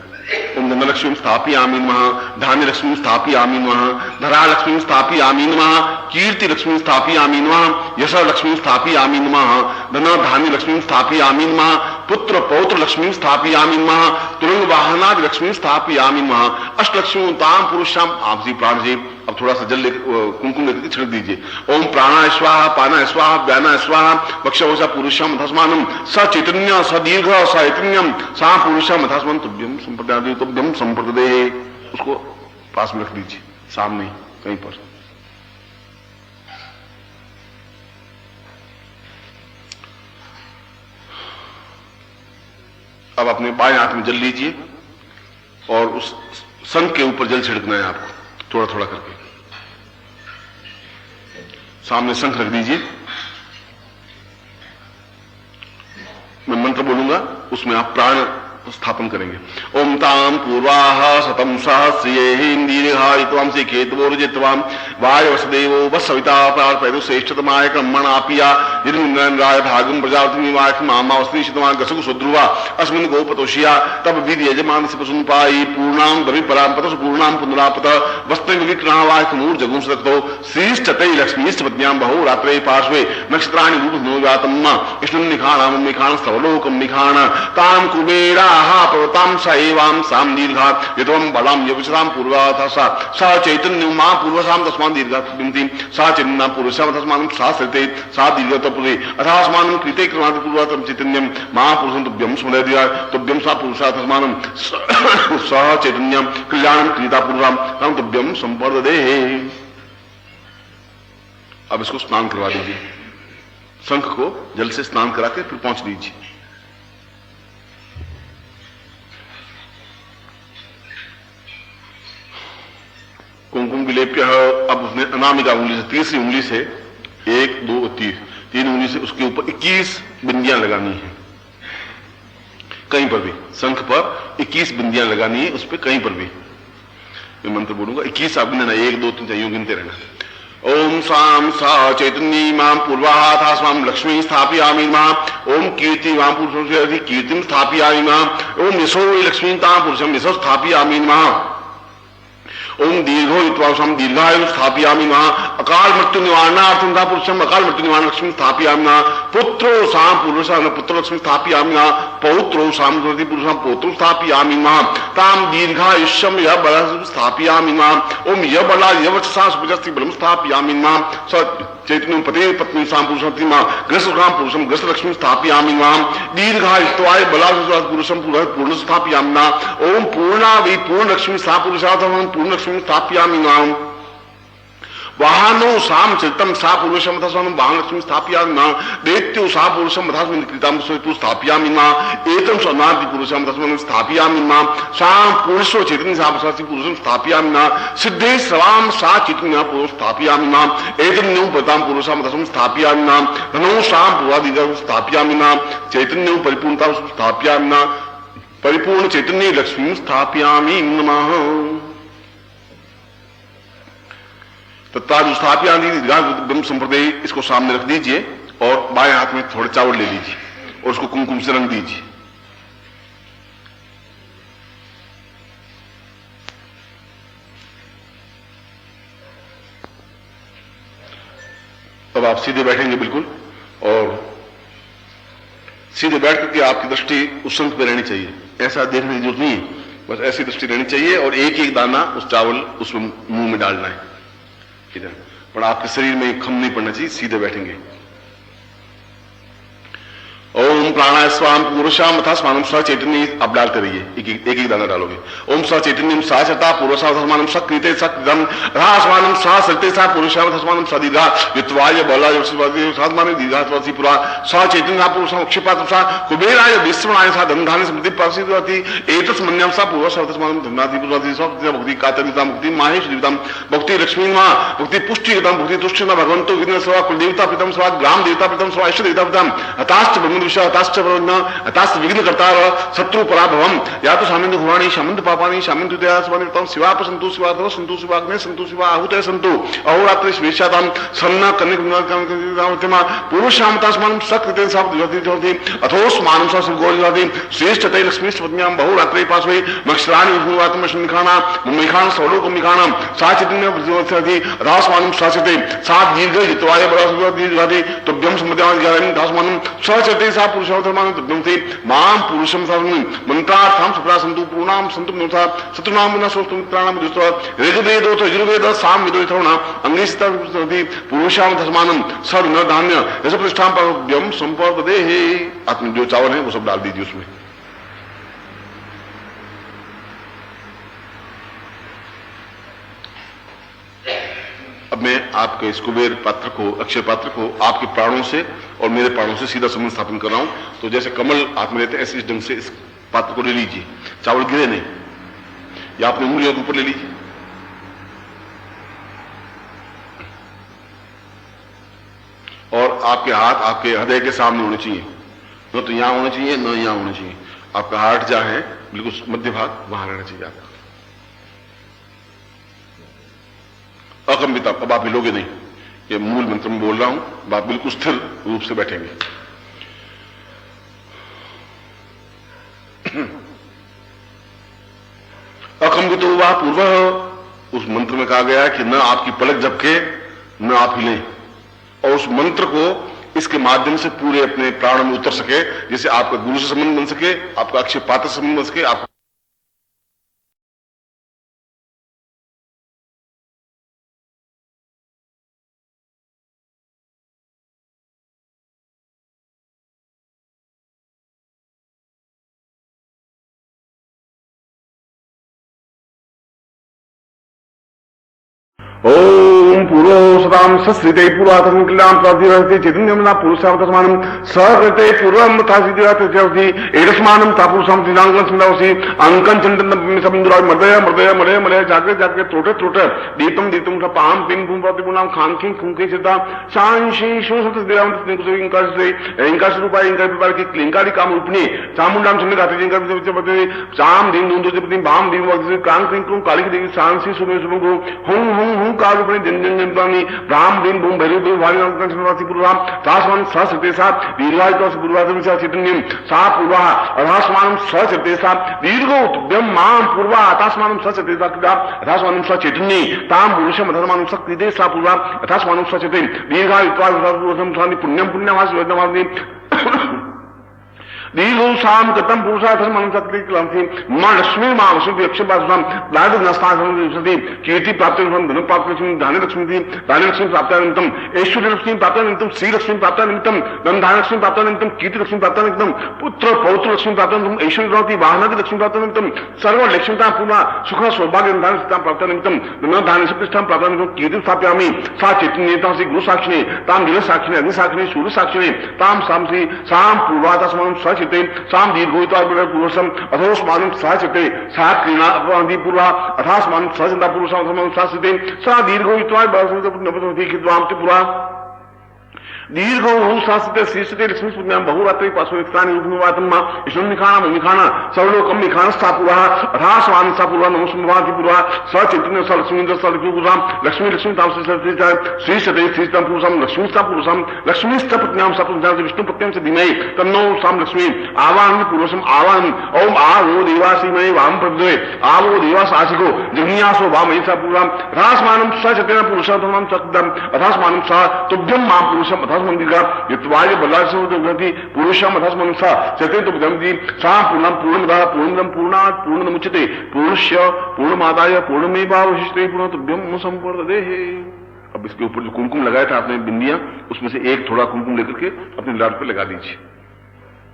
ओम धनलक्ष्मी स्थापयामि नमः धान्य लक्ष्मी स्थापयामि नमः धरा लक्ष्मी स्थापयामि नमः कीर्ति लक्ष्मी स्थापयामि नमः यश लक्ष्मी स्थापयामि नमः धन धान्य लक्ष्मी स्थापयामि नमः पुत्र पौत्र लक्ष्मी स्थापयामि नमः तुरंग वाहनादि लक्ष्मी स्थापयामि नमः अष्टलक्ष्मी ताम पुरुषाम आप जी प्राण जी। अब थोड़ा सा जल कुमकुम लेकर छिड़क दीजिए। ओम प्राणा स्वाहा पाना स्वाहा व्याना स्वाहा वक्षवसा पुरुषम धस्मानम स चैतन्य स दीर्घ स चैतन्यम सा पुरुषम धस्मान तुभ्यम संप्रदाय तुभ्यम संप्रदे। उसको पास में रख दीजिए, सामने कहीं पर। अब अपने बाएं हाथ में जल लीजिए और उस संख के ऊपर जल छिड़कना है आपको, थोड़ा थोड़ा करके। सामने शंख रख दीजिए मैं मंत्र बोलूंगा, उसमें आप प्राण स्थापन करेंगे। ओम ताम पूर्वाह शतम सहस्रेन्द्रीहारित्वाम से केतवोर्जित्वाम वायवसदेवो वसविता प्रार्पयतु श्रेष्ठतमाय कर्मणापिया यदिन्द्राय भागम प्रजापतिमिवाय मामावस्त्रीशतमान गसुक सुध्रुवा अस्मिन् गोपतोषिया तब विधि यजमान से प्रसुनपाई पूर्णाम दवि पराम पतसु पूर्णाम पुनरापत वस्त्र विक्रणावाय मूर जगुं सदक्तो श्रीष्ठतै लक्ष्मीष्टपत्न्यां बहु रात्रे पार्श्वे नक्षत्राणि रूपनोजातम् कृष्णं निखाणाम निखाण स्तवलोकं निखाण ताम कुबेरा पर्वतां स एवां साम दीर्घा यतवं बलां यवचरां पूर्वाथा सा चैतन्यं मा पूर्वसां तस्मान् दीर्घा बिंति सा चैतन्यं पूर्वसां तस्मान् सा सते सा दीर्घतपुरे अथास्मानं कृते कृणाति पूर्वातं चैतन्यं मा पुरुषं तुभ्यं स्मरति तुभ्यं सा पुरुषा तस्मानं सा चैतन्यं कल्याणं क्रीता पूर्वां तं तुभ्यं संपर्ददे। अब इसको स्नान करवा दीजिए, शंख को जल से स्नान करा के फिर पहुंच दीजिए। कुमकुम विलेप्य। अब उसने अनामिका उंगली से, तीसरी उंगली से 1 2 3 उंगली से उसके ऊपर 21 बिंदियां लगानी है, कहीं पर भी शंख पर 21 बिंदियां लगानी है, उस पर कहीं पर भी। मैं मंत्र बोलूंगा, 21 आप गिनना, 1 2 3 4 गिनते रहना। ओम साम सा चैतन्य मां पूर्वाथा स्वाम लक्ष्मी स्थापयामि मां। ओम कीर्ति मां पुरुषं कीर्तिं स्थापयामि मां। ओम यशो लक्ष्मी तां पुरुषं यशो स्थापयामि मां। ओम दीर्घो युत्वासम दीर्घायु स्थापयामि मां। अकाल मृत्यु निवारणार्थं ता पुरुषम अकाल मृत्यु निवारण लक्ष्मी स्थापयामि मां। पुत्रो साम पुरुषं पुत्र लक्ष्मी स्थापयामि मां। पौत्रो साम पुरुषं पौत्रो स्थापयामि मां। ताम दीर्घायुष्यम यह बल स्थापयामि मां। ओम यह बला यवचसा सुजस्ति बलम स्थापयामि मां। स चैतन्य पते पत्नी साम पुरुषं मां ग्रसकाम पुरुषम ग्रस लक्ष्मी स्थापयामि मां। दीर्घायुत्वाय बला पुरुषम पूर्ण स्थापयामि मां। ओम पूर्णा वै पूर्ण लक्ष्मी सा पुरुषार्थम पूर्ण लक्ष्मी स्थापयामि मां। वाहनो साम चित्तम सा पुरुषम तस्मान् वाहन लक्ष्मी स्थापयामि मां। दैत्यो सा पुरुषम तस्मान् कृतां स्वयं स्थापयामि मां। एतम सनाति पुरुषम तस्मान् स्थापयामि मां। साम पुरुषो चैतन्य सा पुरुषम स्थापयामि मां। सिद्धे सर्वां सा चैतन्य पुरुष स्थापयामि मां। एतन्यो पतां पुरुषम तस्मान् स्थापयामि मां। धनो साम पूर्वादिगं स्थापयामि मां। चैतन्यो परिपूर्णता स्थापयामि मां। परिपूर्ण चैतन्य लक्ष्मी स्थापयामि नमः। तत्ताज स्थापयामि ब्रह्म संप्रदाय, इसको सामने रख दीजिए और बाएं हाथ में थोड़े चावल ले लीजिए और उसको कुमकुम से रंग दीजिए। अब आप सीधे बैठेंगे बिल्कुल, और सीधे बैठ करके आपकी दृष्टि उस शंख पे रहनी चाहिए। ऐसा देखने की जरूरत नहीं है, बस ऐसी दृष्टि रहनी चाहिए और एक एक दाना उस चावल उसमें मुंह में डालना है इधर, पर आपके शरीर में खम नहीं पड़ना चाहिए, सीधे बैठेंगे। ओम प्राणाय स्वाम पुरुषाम तथा स्वानम स चैतन्य, आप डालते रहिए, एक एक दाना डालोगे। ओम स चैतन्यम सा सता पुरुषाम तस्मानम सकृते सकृतम रहा स्वानम सा सते सा पुरुषाम तस्मानम स दीर्घा युत्वाय बलाय साधमाने दीर्घात्वासी पुरा स चैतन्य पुरुषाम क्षिपात सा कुबेराय विश्वनाय सा धनधान्य समृद्धि पासितवती एतस् मन्यम सा पुरुषाम तस्मानम धन्नाति पुराति स भक्ति कातरिता मुक्ति माहेश दिवतम भक्ति लक्ष्मी मां भक्ति पुष्टि गतम भक्ति तुष्ट न भगवंतो विघ्न सेवा कुल देवता पितम सेवा ग्राम देवता पितम सेवा ईश्वर देवता पितम हताश्च हताश्च विघ्न करता शत्रु पराभवम या तो सामंत घुराणी सामंत पापानी सामंत शिवा संतु शिवा संतु शिवाग्ने संतु शिवा आहुत संतु अहोरात्रि स्वेच्छाताम सन्ना कन्या पुरुषामतास्मानं सकृतेन सापति अथोस्मानं सगोरिजाति श्रेष्ठते लक्ष्मी पत्न्यां बहुरात्रि पार्श्वे मक्षराणि विष्णुवात्मशनिखाना मुम्मिखान सौलोकमिखानां साचितिन्य प्रतिवत्सति अथास्मानं साचते सात दीर्घ जित्वाय बला दीर्घाति तुभ्यं सम्मत्यां दास्मानं सचते सा पुरुषोत्तमानं तुभ्यंते मां पुरुषं साधनं मंत्रार्थां सुप्रा संतु पूर्णां संतु नोथा शत्रुनाम न सोस्तु मित्राणां दुष्टवा ऋग्वेदोथ यजुर्वेद साम विदोथोना अंगेस्ता पुरुषां धर्मानं सद न धान्य ऐसे प्रतिष्ठां परव्यम संपर्दे हे। आत्म जो चावल है वो सब डाल दीजिए उसमें। अब मैं आपके इस कुबेर पात्र को, अक्षय पात्र को आपके प्राणों से और मेरे प्राणों से सीधा संबंध स्थापन कर रहा हूं। तो जैसे कमल हाथ में लेते हैं ऐसे इस ढंग से इस पात्र को ले लीजिए, चावल गिरे नहीं, या अपनी उंगलियों के ऊपर ले लीजिए और आपके हाथ आपके हृदय के सामने होने चाहिए। न तो यहां होना चाहिए न यहां होना चाहिए। आपका हार्ट जहां है बिल्कुल मध्य भाग वहां रहना चाहिए आपका। अकंपित अब आप हिलोगे नहीं, ये मूल मंत्र में बोल रहा हूं, आप बिल्कुल स्थिर रूप से बैठेंगे। अकंपित हुआ पूर्व, उस मंत्र में कहा गया कि न आपकी पलक झपके न आप हिले, और उस मंत्र को इसके माध्यम से पूरे अपने प्राण में उतर सके, जैसे आपका गुरु से संबंध बन सके, आपका अक्षय पात्र से संबंध बन सके, आप ओम पूर्व सदाम सस्ते पूर्वातम कल्याण प्राप्ति रहते चैतन्यमना पुरुषावतमानम सहकृते पूर्वम तथा सिद्धिराते एडस्मानम तापुरुषम श्रीलांगन सुंदरसी अंकन चंदन समुद्रा मर्दय मर्दय मलय मलय जागे जागे त्रोटे त्रोटे दीपम दीपम पाम पिंग पुम प्रतिपुनाम खांकिंग खुंके सिद्धा शांशी शोषत दिराम इंकार से इंकार रूपा इंकार विपार की क्लिंकारी काम रूपणी चामुंडाम चंद्र गाते जिंकार विचपते चाम दिन दूंदोजपति बाम दिन वक्ति कांग क्रिंग काली देवी शांसी सुमे सुमगो हुं हुं हुं काल रूपणी दिन दिन दिन प्राणी राम दिन भूम भैरव भैरव भारी नाम पूर्वाम तासमान सहस्रते साथ दीर्घायु पूर्वाधम चैतन्यम सा पूर्वा अधास्मानम सहस्रते साथ दीर्घोत्तम माम पूर्वा अथास्मानम सहस्रते साथ अथास्मानम सचैतन्य ताम पुरुषम अधर्मानम सक्रिय सा पूर्वा अथास्मानम सचते दीर्घायु पुण्यम पुण्यवास वेदमानि दीर्घोषाम कतम पुरुषार्थम अनुसक्ति मां लक्ष्मी मां वसुति अक्षपासम दाद नस्तासति कीर्ति प्राप्त धन प्राप्त धान्य लक्ष्मी धान्य लक्ष्मी प्राप्त निमित्तम ऐश्वर्य लक्ष्मी प्राप्त निमित्तम श्री लक्ष्मी प्राप्त निमित्तम धन धान्य लक्ष्मी प्राप्त निमित्तम कीर्ति लक्ष्मी प्राप्त निमित्तम पुत्र पौत्र लक्ष्मी प्राप्त निमित्तम ऐश्वर्य वाहनादि लक्ष्मी प्राप्त निमित्तम सर्व लक्ष्मीता पूर्ण सुख सौभाग्य धान्य प्राप्त निमित्तम धन धान्य प्रतिष्ठा प्राप्त निमित्तम कीर्ति स्थापयामि सा चैतन्यता से गुरु साक्षिणे ताम दिल साक्षिणे अग्नि साक्षिणे सूर्य साक्षिणे ताम सामसी साम पूर्वातस्मनं सच साम दीर्घोत्तर पुरुषम अथोस्मानं सहचते सा क्रीणा पूर्वा अथास्मानं सहचता पुरुषम सहचते सा दीर्घोत्तर पूर्वा दीर्घ शास्त्र शीर्षते लक्ष्मी पुण्याम बहुरात्रि पार्श्वनिखानी रूपवातम्मा ईश्वर निखाना निखाना सर्वलोकम निखानस्था पूर्वा अथास्वान सा पूर्वा नमस्मभाति पूर्वा स चैतन्य स लक्ष्मीन्द्र स लक्ष्मीपुरुषाम लक्ष्मी लक्ष्मी ताम श्रीशते श्रीतम पुरुषम लक्ष्मीस्था पुरुषम लक्ष्मीस्थ पत्न्याम स पुरुषाम विष्णु पत्न्याम से धीमहि तन्नो साम लक्ष्मी आवाहन पुरुषम आवाहन ओम आ वो देवासी मय वाम प्रद्वे आ वो देवास आशिको जग्नियासो वाम सा पूर्वा अथास्मानं स चैतन्य पुरुषार्थम चक्दम अथास्मानं स तुभ्यम मां पुरुषम मंदिर युवाय बल्लासी पुरुषम अथस मनुष्य चते तो विधि सा पूर्णम पूर्णमदा पूर्णम पूर्णात् पूर्णमुच्यते पूर्णस्य पूर्णमादाय पूर्णमेवावशिष्यते पूर्णतुभ्यम संपूर्णदे। अब इसके ऊपर जो कुमकुम लगाया था आपने बिंदियां, उसमें से एक थोड़ा कुमकुम लेकर के अपने लाट पे लगा दीजिए,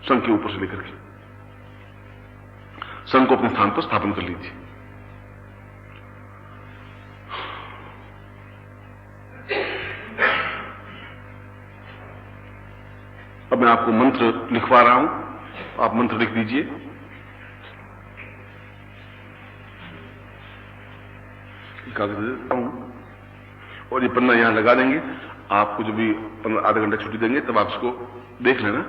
संघ के ऊपर से लेकर के संघ को अपने स्थान पर स्थापन कर लीजिए। अब मैं आपको मंत्र लिखवा रहा हूं, आप मंत्र लिख दीजिए। और ये पन्ना यहां लगा देंगे। आपको जब भी आधा घंटा छुट्टी देंगे तब आप इसको देख लेना,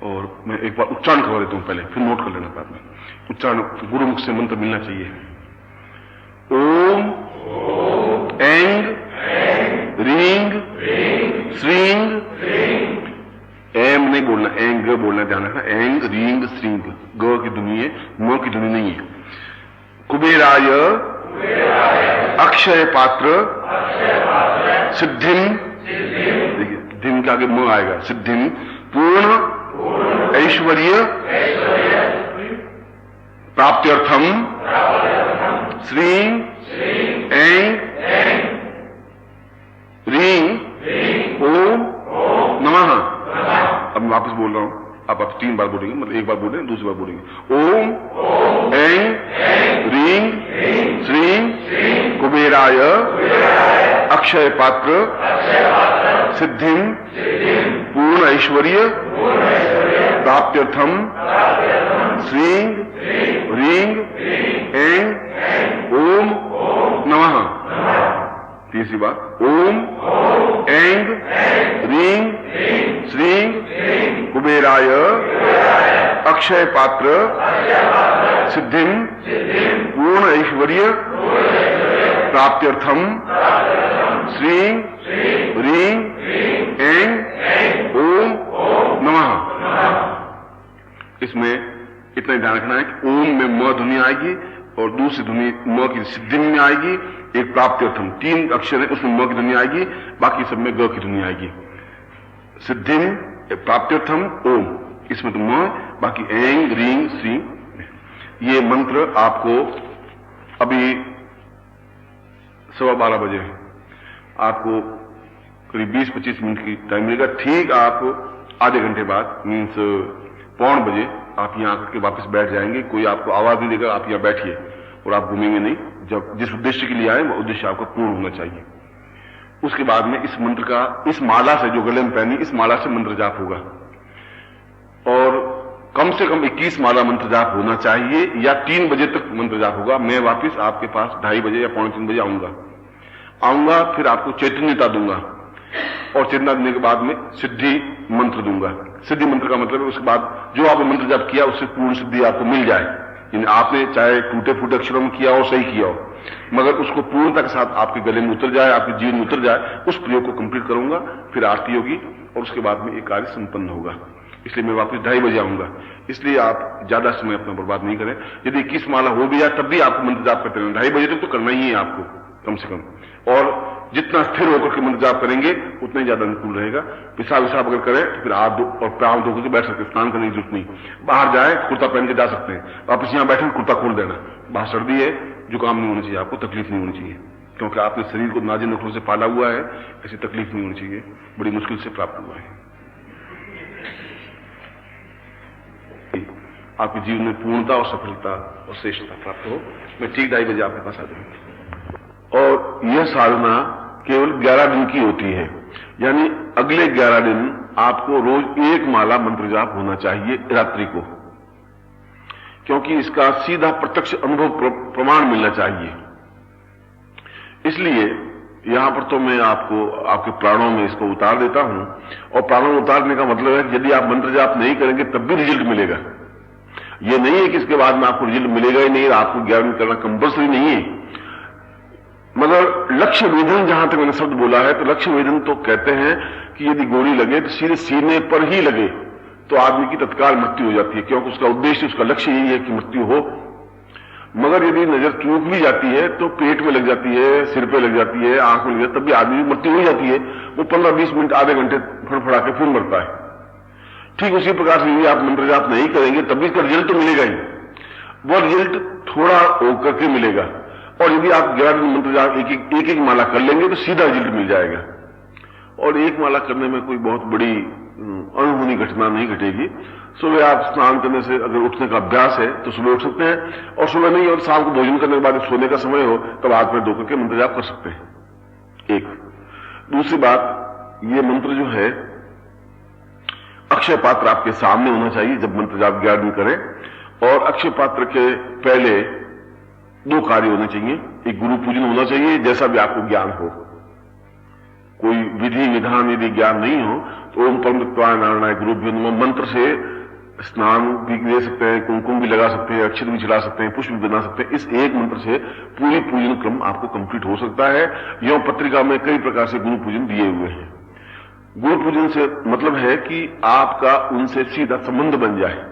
और मैं एक बार उच्चारण करवा देता हूं पहले, फिर नोट कर लेना बाद में। उच्चारण गुरुमुख से मंत्र मिलना चाहिए। ओम ऐंग रींग श्रींग, एम नहीं बोलना, एंग बोलना, ध्यान रखना, एंग रींग श्रींग, ग की ध्वनि है, म की ध्वनि नहीं है। कुबेराय अक्षय पात्र सिद्धिम, देखिए धिम के आगे म आएगा, सिद्धिम पूर्ण ऐश्वर्य प्राप्त्यर्थम श्रीं ऐं रीं ओम नमः। अब मैं वापस बोल रहा हूं, आप 3 बार बोलेंगे, मतलब एक बार बोलेंगे, दूसरी बार बोलेंगे। ओम ऐं रीं श्रीं कुबेराय अक्षय पात्र सिद्धिम पूर्ण ऐश्वर्य प्राप्त्यर्थम श्रीं रीं ऐं ओम नमः। तीसरी बार, ओम ऐं रीं श्रीं कुबेराय अक्षय पात्र सिद्धिम पूर्ण ऐश्वर्य प्राप्त्यर्थम श्री ह्रीं ऐं ओम नमः। इसमें इतना ध्यान रखना है कि ओम में म ध्वनि आएगी और दूसरी ध्वनि म की सिद्धि में आएगी। एक प्राप्त्यर्थम, 3 अक्षर है उसमें म की ध्वनि आएगी, बाकी सब में ग की ध्वनि आएगी। सिद्धि प्राप्त्यर्थम ओम, इसमें तो म, बाकी ऐं ह्रीं श्री। ये मंत्र आपको अभी 12:15 बजे आपको करीब 20-25 मिनट की टाइम मिलेगा। ठीक आप आधे घंटे बाद मीन्स 1:15 बजे आप यहाँ आकर के वापस बैठ जाएंगे। कोई आपको आवाज नहीं देगा, आप यहाँ बैठिए और आप घूमेंगे नहीं। जब जिस उद्देश्य के लिए आए वो उद्देश्य आपका पूर्ण होना चाहिए। उसके बाद में इस मंत्र का, इस माला से जो गले में पहनी, इस माला से मंत्र जाप होगा और कम से कम 21 माला मंत्र जाप होना चाहिए या 3 बजे तक मंत्र जाप होगा। मैं वापस आपके पास 2:30 बजे या 2:45 बजे आऊंगा, फिर आपको चैतन्यता दूंगा और चेतना देने के बाद में सिद्धि मंत्र दूंगा। सिद्धि मंत्र का मतलब है उसके बाद जो आपने मंत्र जाप किया उससे पूर्ण सिद्धि आपको मिल जाए। यानी आपने चाहे टूटे फूटे अक्षरों में किया हो, सही किया हो, मगर उसको पूर्णता के साथ आपके गले में उतर जाए, आपके जीवन में उतर जाए, उस प्रयोग को कंप्लीट करूंगा। फिर आरती होगी और उसके बाद में ये कार्य संपन्न होगा। इसलिए मैं वापस 2:30 बजे आऊंगा। इसलिए आप ज्यादा समय अपना बर्बाद नहीं करें। यदि 21 माला हो भी जाए तब भी आपको मंत्र जाप करते रहना। 2:30 बजे तक तो करना ही है आपको कम से कम। और जितना स्थिर होकर के मंत्र जाप करेंगे उतना ही ज्यादा अनुकूल रहेगा। पेशाब विशाब अगर करें तो फिर हाथ धो और पैर धो करके बैठ सकते, स्नान करने की जरूरत नहीं। बाहर जाए कुर्ता पहन के जा सकते हैं, वापस यहां बैठे कुर्ता खोल देना। बाहर सर्दी है, जुकाम नहीं होना चाहिए, आपको तकलीफ नहीं होनी चाहिए, क्योंकि आपने शरीर को नाज़ुक नखरों से पाला हुआ है। ऐसी तकलीफ नहीं होनी चाहिए, बड़ी मुश्किल से प्राप्त हुआ है। आपके जीवन में पूर्णता और सफलता और श्रेष्ठता प्राप्त हो। मैं ठीक 2:30 बजे आपके पास आ जाऊंगा। और यह साधना केवल 11 दिन की होती है, यानी अगले 11 दिन आपको रोज 1 माला मंत्र जाप होना चाहिए रात्रि को, क्योंकि इसका सीधा प्रत्यक्ष अनुभव प्रमाण मिलना चाहिए। इसलिए यहां पर तो मैं आपको आपके प्राणों में इसको उतार देता हूं। और प्राणों में उतारने का मतलब है कि यदि आप मंत्र जाप नहीं करेंगे तब भी रिजल्ट मिलेगा। यह नहीं है कि इसके बाद में आपको रिजल्ट मिलेगा ही नहीं, आपको 11 दिन करना कंपल्सरी नहीं है। मगर लक्ष्य वेदन, जहां तक मैंने शब्द बोला है, तो लक्ष्य वेदन तो कहते हैं कि यदि गोली लगे तो सीधे सीने पर ही लगे तो आदमी की तत्काल मृत्यु हो जाती है, क्योंकि उसका उद्देश्य, उसका लक्ष्य यही है कि मृत्यु हो। मगर यदि नजर चूक भी जाती है तो पेट में लग जाती है, सिर पे लग जाती है, आंख में लग जाती है, तब भी आदमी की मृत्यु हो जाती है। वो 15-20 मिनट, आधे घंटे फड़फड़ा के फिर मरता है। ठीक उसी प्रकार से यदि आप मंत्र जाप नहीं करेंगे तब भी इसका रिजल्ट तो मिलेगा ही, वो रिजल्ट थोड़ा होकर के मिलेगा। और यदि आप 11 दिन मंत्र जाप एक एक माला कर लेंगे तो सीधा रिजल्ट मिल जाएगा। और 1 माला करने में कोई बहुत बड़ी अनहोनी घटना नहीं घटेगी। सुबह आप स्नान करने से अगर उठने का अभ्यास है तो सुबह उठ सकते हैं, और सुबह नहीं और शाम को भोजन करने के बाद सोने का समय हो तब हाथ पैर धो करके मंत्र जाप कर सकते हैं। एक दूसरी बात, ये मंत्र जो है अक्षय पात्र आपके सामने होना चाहिए जब मंत्र जाप 11 दिन करें। और अक्षय पात्र के पहले 2 कार्य होने चाहिए। एक गुरु पूजन होना चाहिए, जैसा भी आपको ज्ञान हो। कोई विधि विधान यदि ज्ञान नहीं हो तो ओम परम नारायणाय गुरुभ्यो नमः मंत्र से स्नान भी दे सकते हैं, कुमकुम भी लगा सकते हैं, अक्षत भी चढ़ा सकते हैं, पुष्प भी बना सकते हैं। इस एक मंत्र से पूरी पूजन क्रम आपको कंप्लीट हो सकता है। यह पत्रिका में कई प्रकार से गुरु पूजन दिए हुए हैं। गुरु पूजन से मतलब है कि आपका उनसे सीधा संबंध बन जाए।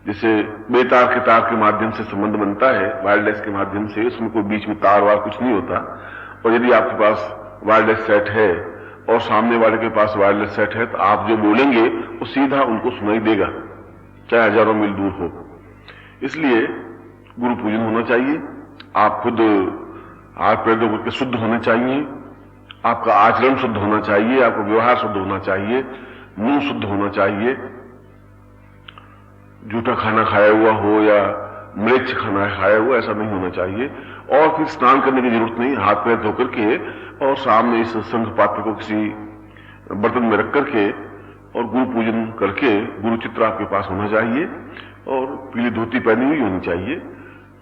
जैसे बेतार के तार के माध्यम से संबंध बनता है, वायरलेस के माध्यम से, उसमें कोई बीच में तार वार कुछ नहीं होता। और यदि आपके पास वायरलेस सेट है और सामने वाले के पास वायरलेस सेट है तो आप जो बोलेंगे वो सीधा उनको सुनाई देगा, चाहे हजारों मील दूर हो। इसलिए गुरु पूजन होना चाहिए। आप खुद हाथ पैर धो करके शुद्ध होने चाहिए, आपका आचरण शुद्ध होना चाहिए, आपका व्यवहार शुद्ध होना चाहिए, मुंह शुद्ध होना चाहिए। जूठा खाना खाया हुआ हो या म्लेच्छ खाना खाया हुआ ऐसा नहीं होना चाहिए। और फिर स्नान करने की जरूरत नहीं, हाथ पैर धो करके और सामने इस संघ पात्र को किसी बर्तन में रख करके और गुरु पूजन करके गुरु चित्र आपके पास होना चाहिए और पीली धोती पहनी हुई होनी चाहिए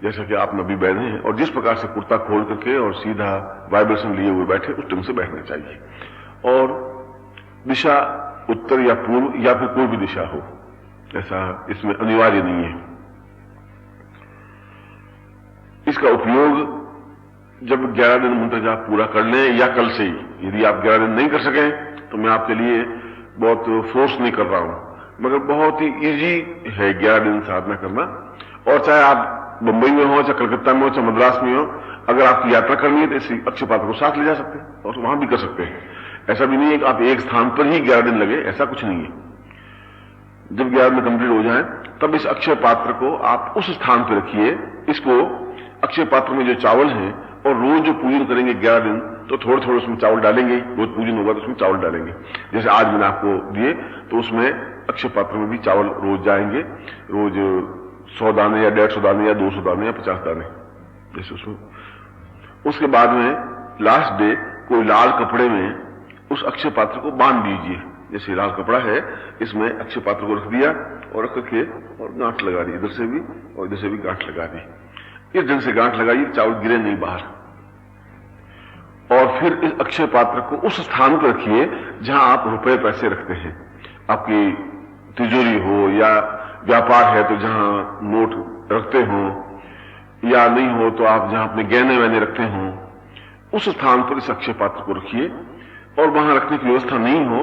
जैसा कि आप नबी बैठे हैं। और जिस प्रकार से कुर्ता खोल करके और सीधा वाइब्रेशन लिए हुए बैठे उस ढंग से बैठना चाहिए। और दिशा उत्तर या पूर्व या फिर कोई भी दिशा हो, ऐसा इसमें अनिवार्य नहीं है। इसका उपयोग जब 11 दिन मंत्र जाप पूरा कर लें या कल से ही। यदि आप 11 दिन नहीं कर सकें तो मैं आपके लिए बहुत फोर्स नहीं कर रहा हूं, मगर बहुत ही इजी है 11 दिन साधना करना। और चाहे आप बंबई में हो, चाहे कलकत्ता में हो, चाहे मद्रास में हो, अगर आपकी यात्रा करनी है तो इसी अक्षय पात्र को साथ ले जा सकते हैं और वहां भी कर सकते हैं। ऐसा भी नहीं है कि आप एक स्थान पर ही 11 दिन लगे, ऐसा कुछ नहीं है। जब 11 दिन कंप्लीट हो जाए तब इस अक्षय पात्र को आप उस स्थान पर रखिए। इसको अक्षय पात्र में जो चावल है, और रोज जो पूजन करेंगे 11 दिन, तो थोड़े थोड़े उसमें चावल डालेंगे। रोज पूजन होगा तो उसमें चावल डालेंगे। जैसे आज मैंने आपको दिए तो उसमें अक्षय पात्र में भी चावल रोज जाएंगे। रोज 100 दाने या 150 दाने या 200 दाने या 50 दाने जैसे उसमें। उसके बाद में लास्ट डे कोई लाल कपड़े में उस अक्षय पात्र को बांध दीजिए। जैसे लाल कपड़ा है, इसमें अक्षय पात्र को रख दिया और रख करके और गांठ लगा दी, इधर से भी और इधर से भी गांठ लगा दी। इस ढंग से गांठ लगाइए, चावल गिरे नहीं बाहर। और फिर इस अक्षय पात्र को उस स्थान पर रखिए जहां आप रुपए पैसे रखते हैं। आपकी तिजोरी हो या व्यापार है तो जहां नोट रखते हो, या नहीं हो तो आप जहां अपने गहने वहने रखते हो, उस स्थान पर इस अक्षय पात्र को रखिए। और वहां रखने की व्यवस्था नहीं हो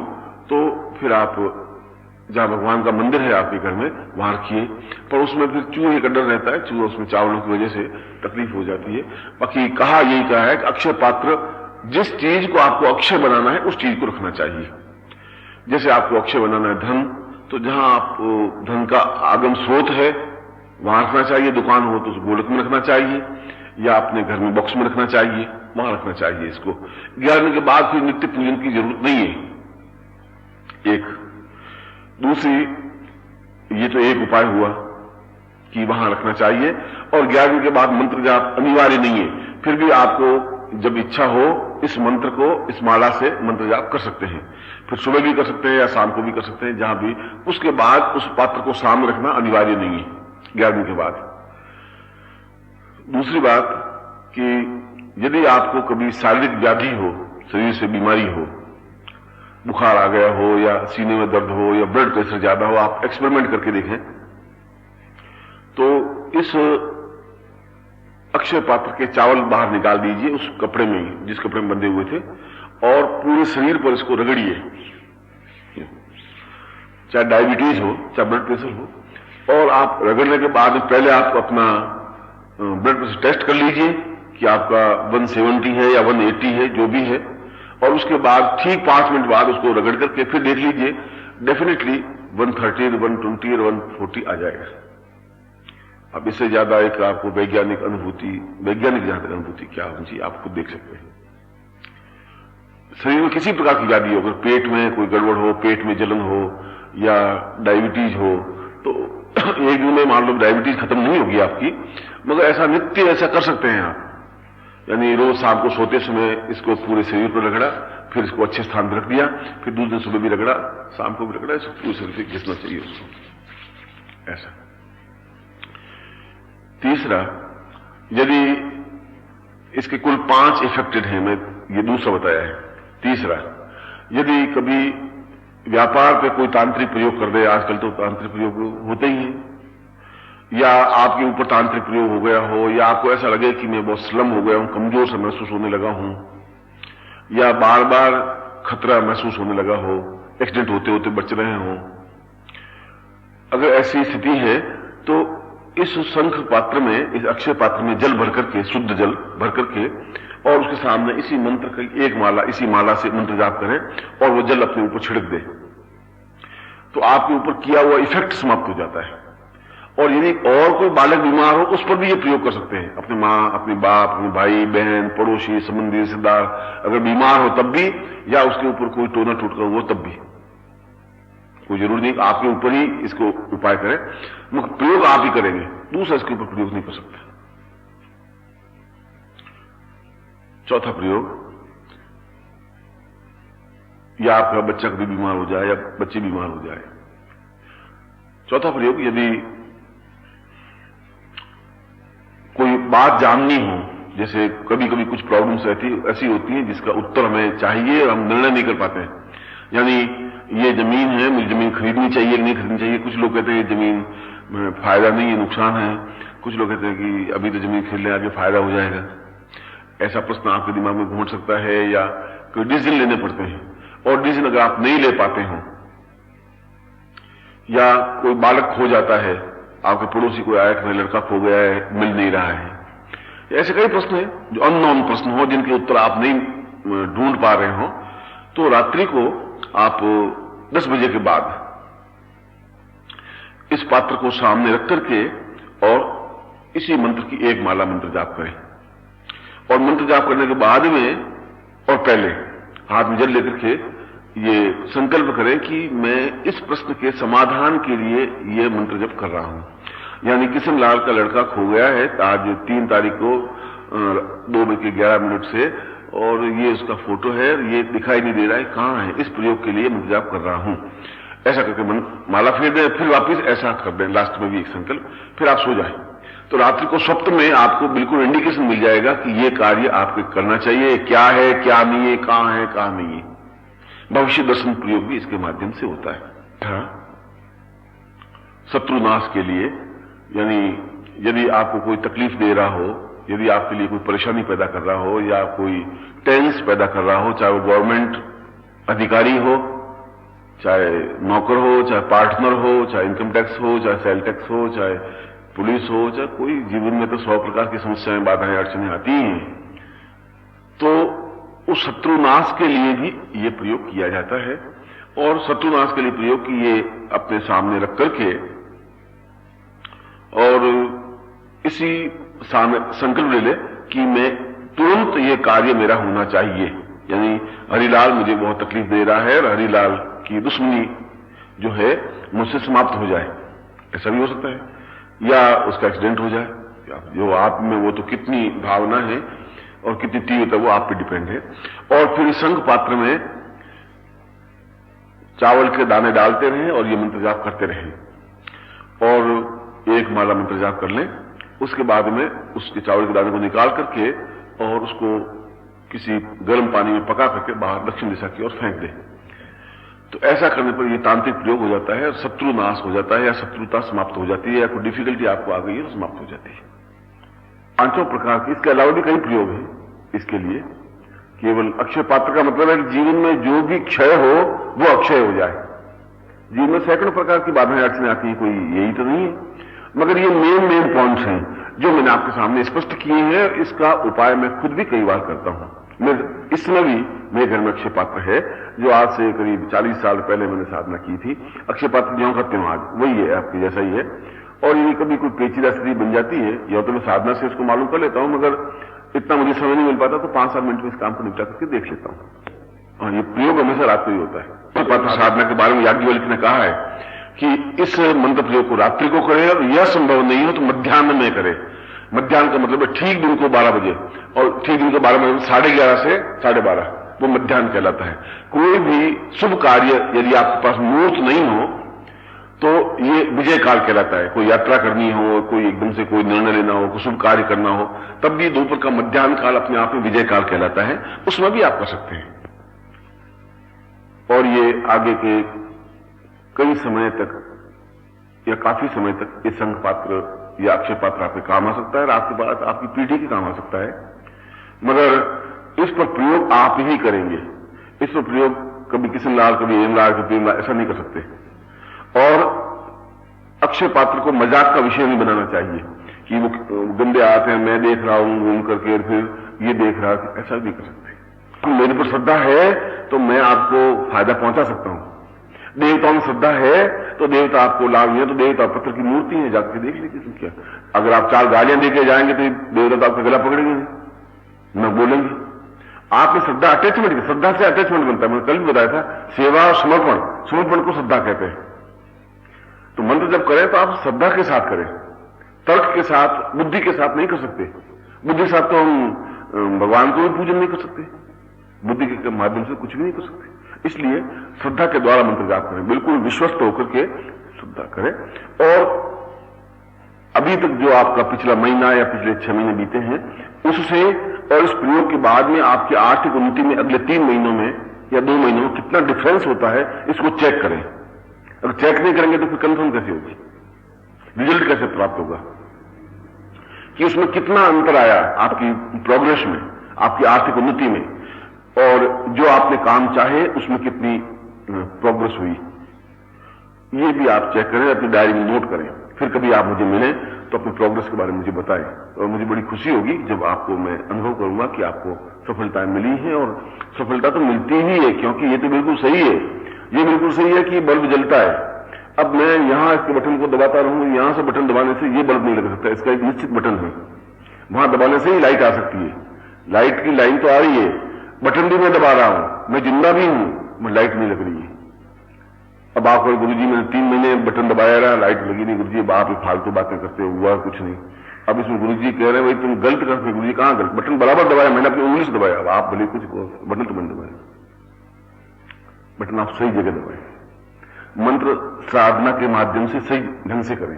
तो फिर आप जहां भगवान का मंदिर है आपके घर में वहां रखिए। पर उसमें फिर चूहे का डर रहता है, चूहा उसमें चावलों की वजह से तकलीफ हो जाती है। बाकी कहा यही कहा है कि अक्षय पात्र, जिस चीज को आपको अक्षय बनाना है उस चीज को रखना चाहिए। जैसे आपको अक्षय बनाना है धन, तो जहां आप धन का आगम स्रोत है वहां रखना चाहिए। दुकान हो तो उस गोलक में रखना चाहिए, या अपने घर में बॉक्स में रखना चाहिए, वहां रखना चाहिए इसको। 11 दिन के बाद फिर नित्य पूजन की जरूरत नहीं है। एक दूसरी, ये तो एक उपाय हुआ कि वहां रखना चाहिए। और 11 दिन के बाद मंत्र जाप अनिवार्य नहीं है। फिर भी आपको जब इच्छा हो इस मंत्र को, इस माला से मंत्र जाप कर सकते हैं। फिर सुबह भी कर सकते हैं या शाम को भी कर सकते हैं, जहां भी। उसके बाद उस पात्र को सामने रखना अनिवार्य नहीं है 11 दिन के बाद। दूसरी बात कि यदि आपको कभी शारीरिक व्याधि हो, शरीर से बीमारी हो, बुखार आ गया हो या सीने में दर्द हो या ब्लड प्रेशर ज्यादा हो, आप एक्सपेरिमेंट करके देखें तो इस अक्षय पात्र के चावल बाहर निकाल दीजिए उस कपड़े में, जिस कपड़े में बंधे हुए थे, और पूरे शरीर पर इसको रगड़िए। चाहे डायबिटीज हो चाहे ब्लड प्रेशर हो। और आप रगड़ने के बाद पहले आप अपना ब्लड प्रेशर टेस्ट कर लीजिए कि आपका 170 है या 180 है, जो भी है। और उसके बाद ठीक 5 मिनट बाद उसको रगड़ करके फिर देख लीजिए, डेफिनेटली 130, 120 और 140 आ जाएगा। अब इससे ज्यादा एक आपको वैज्ञानिक जहां तक अनुभूति क्या होनी चाहिए आप खुद देख सकते हैं। शरीर में किसी प्रकार की व्याधि हो, अगर पेट में कोई गड़बड़ हो, पेट में जलन हो या डायबिटीज हो, तो एक दिन में मान लो डायबिटीज खत्म नहीं होगी आपकी, मगर ऐसा नित्य ऐसा कर सकते हैं आप। यानी रोज शाम को सोते समय इसको पूरे शरीर पर रगड़ा, फिर इसको अच्छे स्थान पर रख दिया, फिर दूसरे दिन सुबह भी रगड़ा, शाम को भी रगड़ा, इसको पूरे शरीर से घिसना चाहिए उसको, ऐसा। तीसरा, यदि इसके कुल 5 इफेक्टेड हैं, मैं ये दूसरा बताया है। तीसरा, यदि कभी व्यापार पे कोई तांत्रिक प्रयोग कर दे, आजकल तो तांत्रिक प्रयोग होते ही हैं, या आपके ऊपर तांत्रिक प्रयोग हो गया हो, या आपको ऐसा लगे कि मैं बहुत स्लम हो गया हूं, कमजोर सा महसूस होने लगा हूं, या बार बार खतरा महसूस होने लगा हो, एक्सीडेंट होते होते बच रहे हो, अगर ऐसी स्थिति है तो इस शंख पात्र में, इस अक्षय पात्र में जल भर करके, शुद्ध जल भर करके, और उसके सामने इसी मंत्र की एक माला, इसी माला से मंत्र जाप करें और वो जल अपने ऊपर छिड़क दे, तो आपके ऊपर किया हुआ इफेक्ट समाप्त हो जाता है। और यदि और कोई बालक बीमार हो उस पर भी ये प्रयोग कर सकते हैं। अपनी मां, अपने बाप, अपने भाई बहन, पड़ोसी, संबंधी, रिश्तेदार अगर बीमार हो तब भी, या उसके ऊपर कोई टोना टूटकर हो तब भी, कोई जरूरी नहीं आपके ऊपर ही इसको उपाय करें, मगर प्रयोग आप ही करेंगे, दूसरा इसके ऊपर प्रयोग नहीं कर सकता। चौथा प्रयोग, या आपका बच्चा कभी बीमार हो जाए या बच्ची बीमार हो जाए। चौथा प्रयोग, यदि कोई बात जाननी हो, जैसे कभी कभी कुछ प्रॉब्लम्स ऐसी होती हैं जिसका उत्तर हमें चाहिए और हम निर्णय नहीं कर पाते हैं, यानी ये जमीन है, मुझे जमीन खरीदनी चाहिए कि नहीं खरीदनी चाहिए। कुछ लोग कहते हैं ये जमीन में फायदा नहीं है, नुकसान है। कुछ लोग कहते हैं कि अभी तो जमीन खरीद लें, आगे फायदा हो जाएगा। ऐसा प्रश्न आपके दिमाग में घूम सकता है, या कोई डिसीजन लेने पड़ते हैं, और डिसीजन अगर आप नहीं ले पाते हो, या कोई बालक खो जाता है, आपके पड़ोसी कोई आया कि लड़का खो गया है, मिल नहीं रहा है, ऐसे कई प्रश्न हैं जो अननोन प्रश्न हो, जिनके उत्तर आप नहीं ढूंढ पा रहे हो, तो रात्रि को आप 10 बजे के बाद इस पात्र को सामने रख करके और इसी मंत्र की एक माला मंत्र जाप करें। और मंत्र जाप करने के बाद में और पहले हाथ में जल लेकर के ये संकल्प करें कि मैं इस प्रश्न के समाधान के लिए ये मंत्र जप कर रहा हूं। यानी किशन लाल का लड़का खो गया है आज 3 तारीख को 2:11 से, और ये उसका फोटो है, ये दिखाई नहीं दे रहा है, कहां है, इस प्रयोग के लिए मंत्र जाप कर रहा हूं। ऐसा करके माला फेर दें, फिर वापिस ऐसा कर दें, लास्ट में भी एक संकल्प, फिर आप सो जाएं। तो रात्रि को स्वप्न में आपको बिल्कुल इंडिकेशन मिल जाएगा कि ये कार्य आपको करना चाहिए, क्या है क्या नहीं है, कहां नहीं है। भविष्य दर्शन प्रयोग भी इसके माध्यम से होता है। शत्रुनाश के लिए, यानी यदि आपको कोई तकलीफ दे रहा हो, यदि आपके लिए कोई परेशानी पैदा कर रहा हो या कोई टेंस पैदा कर रहा हो, चाहे वो गवर्नमेंट अधिकारी हो, चाहे नौकर हो, चाहे पार्टनर हो, चाहे इनकम टैक्स हो, चाहे सेल टैक्स हो, चाहे पुलिस हो, चाहे कोई, जीवन में तो 100 प्रकार की समस्याएं, बाधाएं, अड़चनें आती हैं। तो उस शत्रुनाश के लिए भी ये प्रयोग किया जाता है। और शत्रुनाश के लिए प्रयोग की ये अपने सामने रख करके और इसी संकल्प ले ले कि मैं तुरंत ये कार्य मेरा होना चाहिए। यानी हरिलाल मुझे बहुत तकलीफ दे रहा है और हरिलाल की दुश्मनी जो है मुझसे समाप्त हो जाए, ऐसा भी हो सकता है, या उसका एक्सीडेंट हो जाए। जो आप में वो तो कितनी भावना है और कितनी तीव्रता, वो आप पे डिपेंड है। और फिर शंख पात्र में चावल के दाने डालते रहें और ये मंत्र जाप करते रहें, और एक माला मंत्र जाप कर लें। उसके बाद में उसके चावल के दाने को निकाल करके और उसको किसी गर्म पानी में पका करके बाहर दक्षिण दिशा की ओर फेंक दें। तो ऐसा करने पर यह तांत्रिक प्रयोग हो जाता है, शत्रु नाश हो जाता है, या शत्रुता समाप्त हो जाती है, या कोई डिफिकल्टी आपको आ गई है तो समाप्त हो जाती है। 5 प्रकार के, इसके अलावा भी कई प्रयोग हैं इसके लिए। केवल अक्षय पात्र का मतलब है कि जीवन में जो भी क्षय हो वो अक्षय हो जाए। जीवन में सैकड़ों प्रकार की बाधाएं अड़चनें आती है, कोई यही तो नहीं है, मगर ये मेन पॉइंट्स हैं जो मैंने आपके सामने स्पष्ट किए हैं। इसका उपाय मैं खुद भी कई बार करता हूं। मैं इस समय भी मेरे घर में अक्षय पात्र है, जो आज से करीब 40 साल पहले मैंने साधना की थी। अक्षय पात्र ज्यों का त्यों आज वही है, आपके जैसा ही है। और यदि कभी कोई पेचीदा स्थिति बन जाती है, या तो मैं साधना से उसको मालूम कर लेता हूं, मगर इतना मुझे समय नहीं मिल पाता, तो 5-7 मिनट में इस काम को निपटा करके देख लेता हूं। और ये प्रयोग हमेशा रात को ही होता है। पात्र साधना के बारे में याज्ञवल्क्य ने कहा है कि इस मंत्र प्रयोग को रात्रि को करें, और यह संभव नहीं हो तो मध्याह्न में करें। मध्याह्न का मतलब है ठीक दिन को 12 बजे, और ठीक दिन को 12 बजे 11:30 से 12:30, वो मध्याह्न कहलाता है। कोई भी शुभ कार्य यदि आपके पास मुहूर्त नहीं हो तो ये विजय काल कहलाता है। कोई यात्रा करनी हो, कोई एकदम से कोई निर्णय लेना हो, कोई शुभ कार्य करना हो, तब भी दोपहर का मध्याह्न काल अपने आप में विजय काल कहलाता है, उसमें भी आप कर सकते हैं। और ये आगे के कई समय तक या काफी समय तक ये शंख पात्र या अक्षय पात्र आपके काम आ सकता है, और आपके बाद आपकी पीढ़ी के काम आ सकता है। मगर इस पर प्रयोग आप ही करेंगे। इस पर प्रयोग कभी किशन लाल, कभी हेमलाल, कभी प्रेमलाल, ऐसा नहीं कर सकते। और अक्षय पात्र को मजाक का विषय नहीं बनाना चाहिए कि वो गंदे आते हैं, मैं देख रहा हूं घूम करके, और फिर ये देख रहा है, ऐसा नहीं कर सकते। मेरे पर श्रद्धा है तो मैं आपको फायदा पहुंचा सकता हूं। देवताओं में श्रद्धा है तो देवता आपको लाभ नहीं है, तो देवता पत्थर की मूर्ति है, जाकर देख लीजिए क्या। अगर आप 4 गालियां देके जाएंगे तो देवता तो आपका गला पकड़ेंगे नहीं, न बोलेंगे। आपकी श्रद्धा अटैचमेंट, श्रद्धा से अटैचमेंट बनता है। मैंने कल भी बताया था, सेवा और समर्पण को श्रद्धा कहते हैं। तो मंत्र जब करें तो आप श्रद्धा के साथ करें, तर्क के साथ, बुद्धि के साथ नहीं कर सकते। बुद्धि के साथ तो हम भगवान को भी पूजन नहीं कर सकते, बुद्धि के माध्यम से कुछ भी नहीं कर सकते। इसलिए श्रद्धा के द्वारा मंत्र जाप करें, बिल्कुल विश्वस्त होकर के श्रद्धा करें। और अभी तक जो आपका पिछला महीना या पिछले 6 महीने बीते हैं, उससे और इस प्रयोग के बाद में आपकी आर्थिक उन्नति में अगले 3 महीनों में या 2 महीनों में कितना डिफरेंस होता है, इसको चेक करें। अगर चेक नहीं करेंगे तो फिर कंफर्म कैसे होगी, रिजल्ट कैसे प्राप्त होगा कि उसमें कितना अंतर आया आपकी प्रोग्रेस में, आपकी आर्थिक उन्नति में, और जो आपने काम चाहे उसमें कितनी प्रोग्रेस हुई। ये भी आप चेक करें, अपनी डायरी में नोट करें। फिर कभी आप मुझे मिलें तो अपनी प्रोग्रेस के बारे में मुझे बताएं, और मुझे बड़ी खुशी होगी जब आपको मैं अनुभव करूंगा कि आपको सफलताएं मिली हैं। और सफलता तो मिलती ही है, क्योंकि ये तो बिल्कुल सही है, ये बिल्कुल सही है कि बल्ब जलता है। अब मैं यहां इसके बटन को दबाता रहूं, यहां से बटन दबाने से ये बल्ब नहीं लग सकता, इसका एक निश्चित बटन है, वहां दबाने से ही लाइट आ सकती है। लाइट की लाइन तो आ रही है, बटन भी मैं दबा रहा हूं, मैं जिंदा भी हूं, मैं लाइट नहीं लग रही है। अब आप गुरुजी मैंने 3 महीने बटन दबाया रहा, लाइट लगी नहीं। गुरुजी अब आप फालतू बातें करते, हुआ कुछ नहीं। अब इसमें गुरुजी कह रहे हैं भाई तुम गलत करते। गुरुजी कहां गलत, बटन बराबर दबाया, मैंने अपनी उंगली से दबाया। अब आप भले कुछ बटन तो मैंने दबाया, बटन आप सही जगह दबाए। मंत्र साधना के माध्यम से सही ढंग से करें,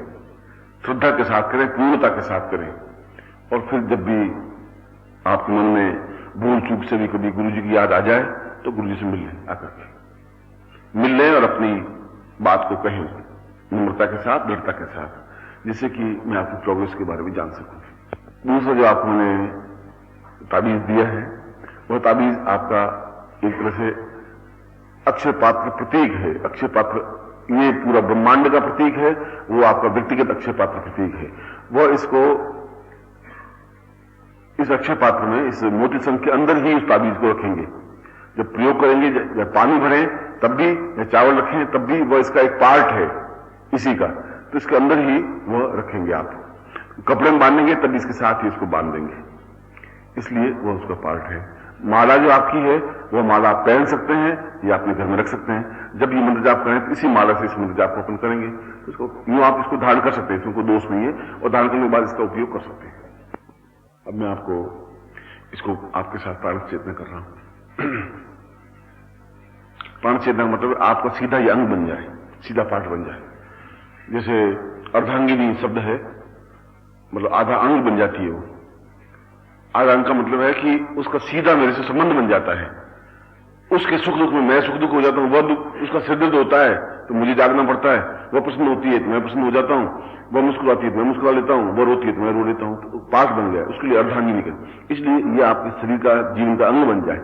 श्रद्धा के साथ करें, पूर्णता के साथ करें। और फिर जब भी आपके मन में भूल चूक से भी कभी गुरुजी की याद आ जाए तो गुरुजी से मिल लें, आकर के मिल लें और अपनी बात को कहें नम्रता के साथ, दृढ़ता के साथ, जिससे कि मैं आपकी प्रोग्रेस के बारे में जान सकूं। दूसरा जो आपको मैंने ताबीज दिया है, वह ताबीज आपका एक तरह से अक्षय पात्र प्रतीक है। अक्षय पात्र ये पूरा ब्रह्मांड का प्रतीक है, वो आपका व्यक्तिगत अक्षय पात्र प्रतीक है। वह इसको इस अक्षय पात्र में, इस मोती संघ के अंदर ही इस ताबीज को रखेंगे। जब प्रयोग करेंगे, जब पानी भरें तब भी, या चावल रखें तब भी, वह इसका एक पार्ट है इसी का, तो इसके अंदर ही वह रखेंगे। आप कपड़े में बांधेंगे तब इसके साथ ही इसको बांध देंगे, इसलिए वह उसका पार्ट है। माला जो आपकी है वह माला आप पहन सकते हैं या अपने घर में रख सकते हैं। जब ये मंत्र जाप करें तो इसी माला से इस मंत्र जाप को अपन करेंगे, तो इसको यूं आप इसको धारण कर सकते हैं, इसमें कोई दोष नहीं है, और धारण करने के बाद इसका उपयोग कर सकते हैं। अब मैं आपको इसको आपके साथ प्राण चेतना कर रहा हूं। प्राण चेतना का मतलब आपका सीधा ये अंग बन जाए, सीधा पाठ बन जाए। जैसे अर्धांगिनी शब्द है, मतलब आधा अंग बन जाती है वो। आधा अंग का मतलब है कि उसका सीधा मेरे से संबंध बन जाता है। उसके सुख दुख में मैं सुख दुख हो जाता हूं, वह दुख, उसका सिर दर्द होता है तो मुझे जागना पड़ता है, वह प्रसन्न होती है तो मैं प्रसन्न हो जाता हूं, वह मुस्कुराती है तो मैं मुस्कुरा लेता हूं, वह रोती है तो मैं रो लेता हूं। तो पाठ बन गया, उसके लिए अर्धांगिनी कर। इसलिए यह आपके शरीर का, जीवन का अंग बन जाए,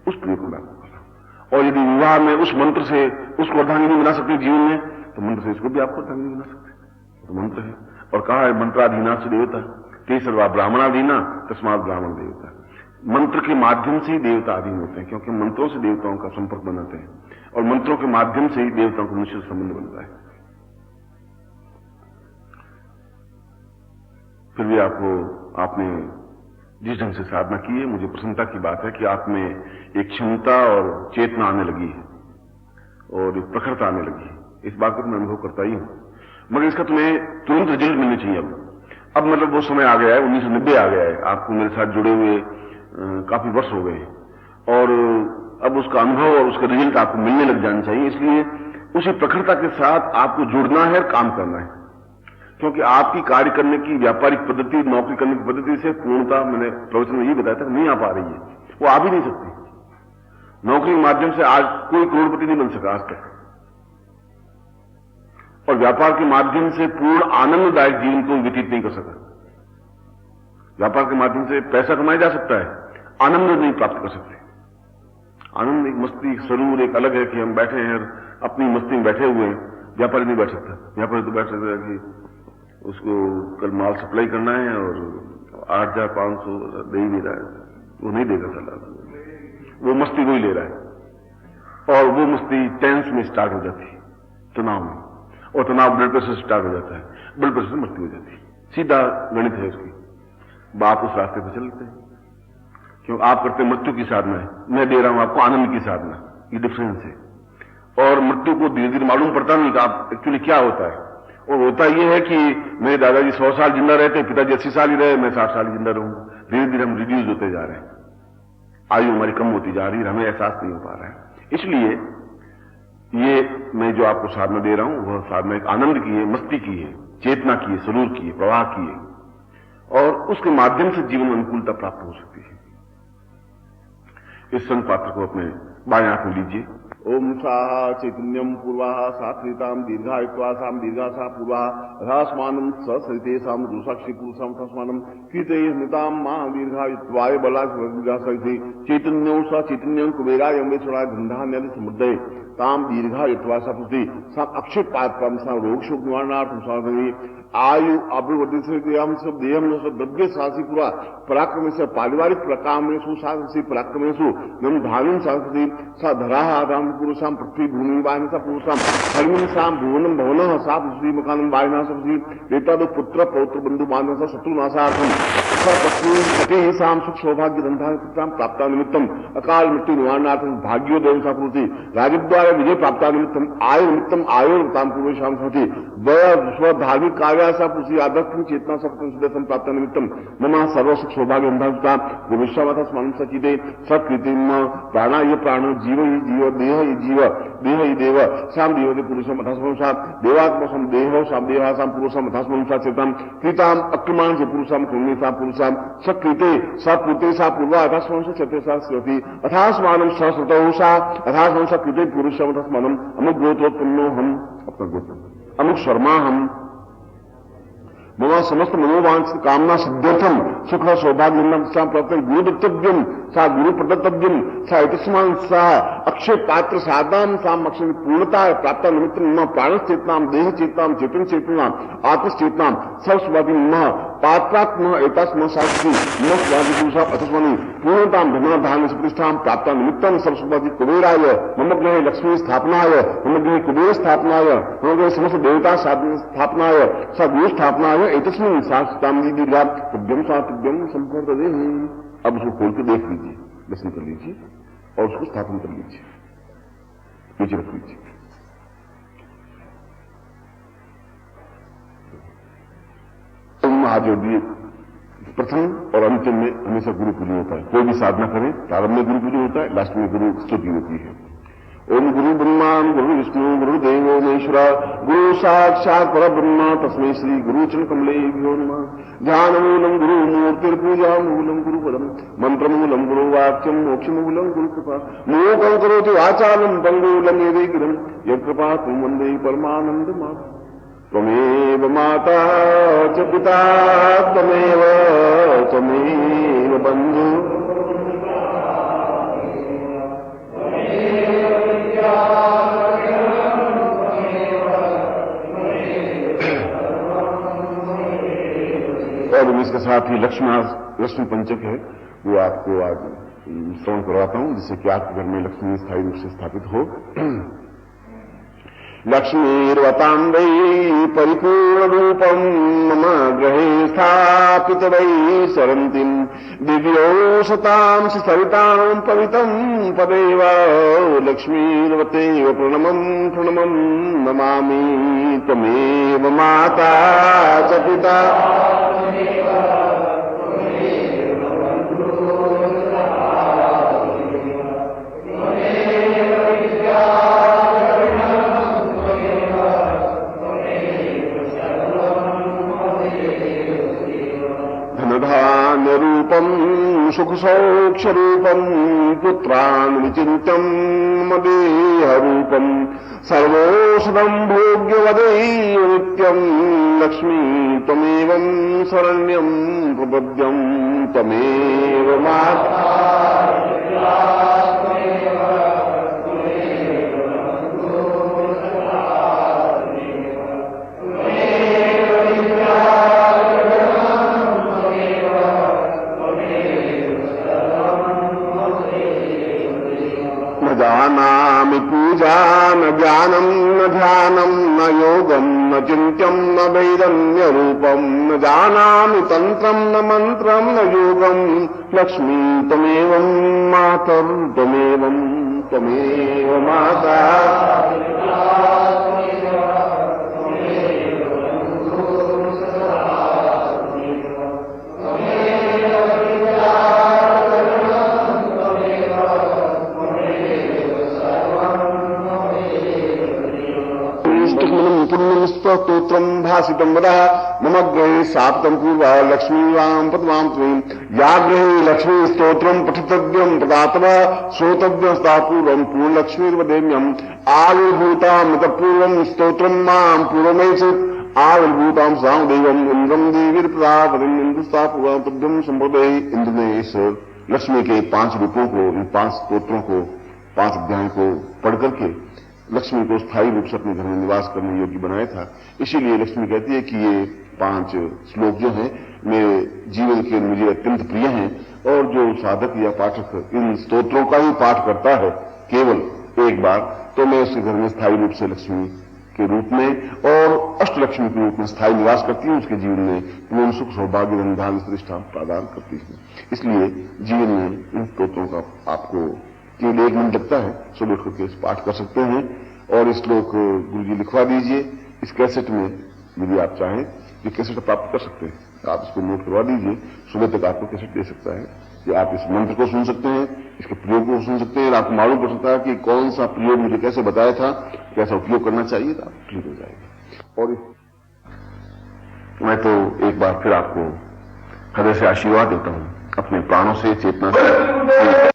उस प्रयोग को मैं आपको कर रहा हूं। और यदि विवाह में उस मंत्र से उसको अर्धांगिनी बना सकते हैं जीवन में, तो मंत्र से इसको भी आपको अर्धांगिनी बना सकते हैं। तो मंत्र है, और कहा है मंत्राधीना से देवता ते सर्वा ब्राह्मणाधीना तस्मात् ब्राह्मण देवता। मंत्र के माध्यम से ही देवता अधीन होते हैं, क्योंकि मंत्रों से देवताओं का संपर्क बनाते हैं, और मंत्रों के माध्यम से ही देवताओं का मनुष्य संबंध बनता है। फिर भी आपने जिस ढंग से साधना की है, मुझे प्रसन्नता की बात है कि आप में एक क्षमता और चेतना आने लगी है और एक प्रखरता आने लगी है। इस बात को मैं अनुभव करता ही हूं, मगर इसका तुम्हें तुरंत रिजल्ट मिलने चाहिए। अब मतलब वो समय आ गया है, 1990 आ गया है, आपको मेरे साथ जुड़े हुए काफी वर्ष हो गए, और अब उसका अनुभव और उसका रिजल्ट आपको मिलने लग जाना चाहिए। इसलिए उसी प्रखरता के साथ आपको जुड़ना है और काम करना है, क्योंकि आपकी कार्य करने की व्यापारिक पद्धति, नौकरी करने की पद्धति से पूर्णता, मैंने प्रवचन में ये बताया था, नहीं आ पा रही है, वो आ भी नहीं सकती। नौकरी के माध्यम से आज कोई करोड़पति नहीं बन सका आज तक, और व्यापार के माध्यम से पूर्ण आनंददायक जीवन को व्यतीत नहीं कर सका। व्यापार के माध्यम से पैसा कमाया जा सकता है, आनंद नहीं प्राप्त कर सकते। आनंद एक मस्ती, एक स्वरूप एक अलग है कि हम बैठे हैं और अपनी मस्ती में बैठे हुए हैं। व्यापारी नहीं बैठ सकता, व्यापारी तो बैठ सकता है कि उसको कल माल सप्लाई करना है और 8,500 दे ही नहीं रहा है, वो नहीं देगा सलाह, वो मस्ती वही ले रहा है, और वो मस्ती टेंस में स्टार्ट हो जाती है, तनाव में, और तनाव ब्लड प्रेशर स्टार्ट हो जाता है, ब्लड प्रेशर से मस्ती हो जाती है। सीधा गणित है उसकी, बाप उस रास्ते पर चलते हैं, क्यों आप करते मृत्यु की साधना है, मैं दे रहा हूं आपको आनंद की साधना, ये डिफरेंस है। और मृत्यु को धीरे धीरे मालूम पड़ता नहीं कि आप एक्चुअली क्या होता है। और होता यह है कि मेरे दादाजी 100 साल जिंदा रहते, पिताजी 80 साल ही रहे, मैं 60 साल जिंदा रहूंगा। धीरे धीरे हम रिड्यूस होते जा रहे हैं, आयु हमारी कम होती जा रही है, हमें एहसास नहीं हो पा रहा है। इसलिए ये मैं जो आपको साधना दे रहा हूं, वह साधना एक आनंद की है, मस्ती की है, चेतना की है, सरूर की है, प्रवाह की है, और उसके माध्यम से जीवन में अनुकूलता प्राप्त हो सकती है। इस संत पात्र को अपने बाएं हाथ में लीजिए। ओम स्वाहा चैतन्यम पूर्वाः सात्विताम दीर्घायुत्वासाम दीर्घासा पूर्वाः अथास्मानं ससरितेषाम दुसाक्षी पुरुषाम तस्मानं कीते निताम मां दीर्घायुत्वाय बलास दीर्घासरिते चैतन्यो स चैतन्यं कुबेराय अम्बेश्वराय गंधान्यदि समुद्रये ताम दीर्घायुत्वासा पुष्टि साम अक्षय पात्रम सा रोग शोक निवारणार्थम साधने आयु अभिवृद्धि से हम सब देहम सब द्रव्य साहसी पूरा पराक्रम से पारिवारिक प्रकामेशु साहसी पराक्रमेशु नम धानुम साहसी सा धराः आदाम पुरुषाम पृथ्वी भूमि वाहिनी सा पुरुषाम हरिम साम भुवनम भवन सा पृथ्वी मकानम वाहिना सब्जी बेटा दो पुत्र पौत्र बंधु बांधव सा शत्रु नाशार्थम सा पत्नी पति ही साम सुख सौभाग्य धंधा प्राप्ता निमित्तम अकाल मृत्यु निवारणार्थम भाग्योदय सा पूर्ति राजद्वार विजय प्राप्ता निमित्तम आयु निमित्तम आयुर्ताम पूर्वेशाम सती स्व धार्मिक कार्यासा पुरुषी आध्यात्मिक चेतना सत्सम प्राप्त निमित्तम मम सर्व सुख सौभाग्य अंधा भविष्यवथ स्मरण सचिते सत्कृतिम प्राणा ये प्राण जीव ही जीव देह ही जीव देह ही देव शाम देवते पुरुषम अथास्मसा देवात्मसम देह शाम देहासाम पुरुषम अथास्मसा चेतम कृताम अक्रिमाण से पुरुषम कुंडीसा पुरुषम सकृते सकृते सा पूर्वा अथास्मस चते सा स्मृति अथास्मानं सश्रुतौ सा अथास्मं सकृते पुरुषम अथास्मानं अमुक गोत्रोत्पन्नो हम अपना गोत्र अमुक शर्मा हम मम समस्त मनोवांछित कामना सिद्ध्यर्थम सुख सौभाग्य प्राप्त गुरु दत्तव्यम सा गुरु प्रदत्तव्यम सा इतस्मान् सा अक्षय पात्र सादाम साम अक्षय पूर्णता प्राप्त निमित्त मम प्राण चेतना देह चेतना चेतन चेतना आत्मचेतना सर्वस्वादी मम पात्रात्म एतस्म साक्षी मम स्वादी पुरुषा अथस्मनि पूर्णता धनाधान प्रतिष्ठा प्राप्त निमित्तम सर्वस्वादी कुबेराय मम गृहे लक्ष्मी स्थापनाय मम गृहे कुबेर स्थापनाय मम गृहे समस्त देवता स्थापनाय सा गुरु स्थापनाय एतस्मिन् शास्त्राम दीर्घा तुभ्यम सातुभ्यम संपर्दे। अब उसको खोल के देख लीजिए, दर्शन कर लीजिए और उसको स्थापन कर लीजिए, नीचे रख लीजिए। महादेव दिए प्रथम और अंतिम में हमेशा गुरु पूजन होता है। कोई भी साधना करें, प्रारंभ में गुरु पूजन होता है, लास्ट में गुरु स्तुति होती है। ओम गुरु ब्रह्मा गुरु विष्णु गुरु देवो महेश्वरा गुरु साक्षात् परब्रह्म तस्मै श्री गुरु चरण कमलेभ्यो नमः। ध्यान मूलम गुरु मूर्तिर्पूजा मूलम गुरु पदम मंत्र मूलम गुरु वाक्यम मोक्ष मूलम गुरु कृपा मोकं करोति वाचालं पंगुलं यदि गिरं यत्कृपा तुम वंदे परमानंद माता। त्वमेव माता च पिता त्वमेव त्वमेव बंधु और इसके साथ ही लक्ष्मी पंचक है, वो आपको आज श्रवण करवाता हूं, जिससे कि आपके घर में लक्ष्मी स्थायी रूप से स्थापित हो। लक्ष्मीर्वतां वै परिपूर्ण रूपं मम गृहे स्थापित वै सरन्तीं दिव्योषतां सरितां पवितं पदेव लक्ष्मीर्वतेव प्रणमं नमामि। त्वमेव माता च पिता रूपम सुख सौक्ष रूपम पुत्रान् विचिन्त्यं मदेह रूपम सर्वोषधं भोग्यवदैव नित्यं लक्ष्मी त्वमेवं शरण्यं प्रपद्यं त्वमेव माता जानामि पूजा न ज्ञानं न ध्यानं न योगं न चिन्त्यं न वैदन्यरूपं न जानामि तन्त्रं न मन्त्रं न योगं लक्ष्मी त्वमेवं मातर् त्वमेव माता। स्तोत्रम भासितम वदः मम ग्रहे साप्तम पूर्वा लक्ष्मीवाम पद्माम त्वयि या गृहे लक्ष्मी स्तोत्रम पठितव्यम पदातव श्रोतव्यम सा पूर्वम पूर्ण लक्ष्मीर्वदेम्यम आविर्भूताम तत्पूर्वम स्तोत्रम माम पूर्वमेचित आविर्भूताम सामदेवम इंद्रम देवीर प्रदापतिम इंद्रस्तापूर्वम पद्यम संप्रदे। इंद्र ने इस लक्ष्मी के 5 रूपों को, इन 5 स्तोत्रों को, 5 अध्यायों को पढ़ करके लक्ष्मी को स्थायी रूप से अपने घर में निवास करने योग्य बनाया था। इसीलिए लक्ष्मी कहती है कि ये 5 श्लोक जो हैं मेरे जीवन के मुझे अत्यंत प्रिय हैं, और जो साधक या पाठक इन स्तोत्रों का ही पाठ करता है केवल एक बार, तो मैं उसके घर में स्थायी रूप से लक्ष्मी के रूप में और अष्टलक्ष्मी के रूप में स्थायी निवास करती हूँ। उसके जीवन में पूर्ण सुख, सौभाग्य, धन धान्य प्रतिष्ठा प्रदान करती हूँ। इसलिए जीवन में इन स्तोत्रों का आपको केवल 1 मिनट लगता है, सुबह उठ करके पाठ कर सकते हैं। और इस श्लोक गुरु जी लिखवा दीजिए इस कैसेट में, यदि आप चाहें ये कैसेट प्राप्त कर सकते हैं, आप इसको नोट करवा दीजिए, सुबह तक आपको कैसेट दे सकता है कि आप इस मंत्र को सुन सकते हैं, इसके प्रयोग को सुन सकते हैं, आपको मालूम पड़ सकता है कि कौन सा प्रयोग मुझे कैसे बताया था, कैसा उपयोग करना चाहिए था, ठीक हो जाएगा। और मैं तो एक बार फिर आपको हृदय से आशीर्वाद देता हूं, अपने प्राणों से, चेतना से।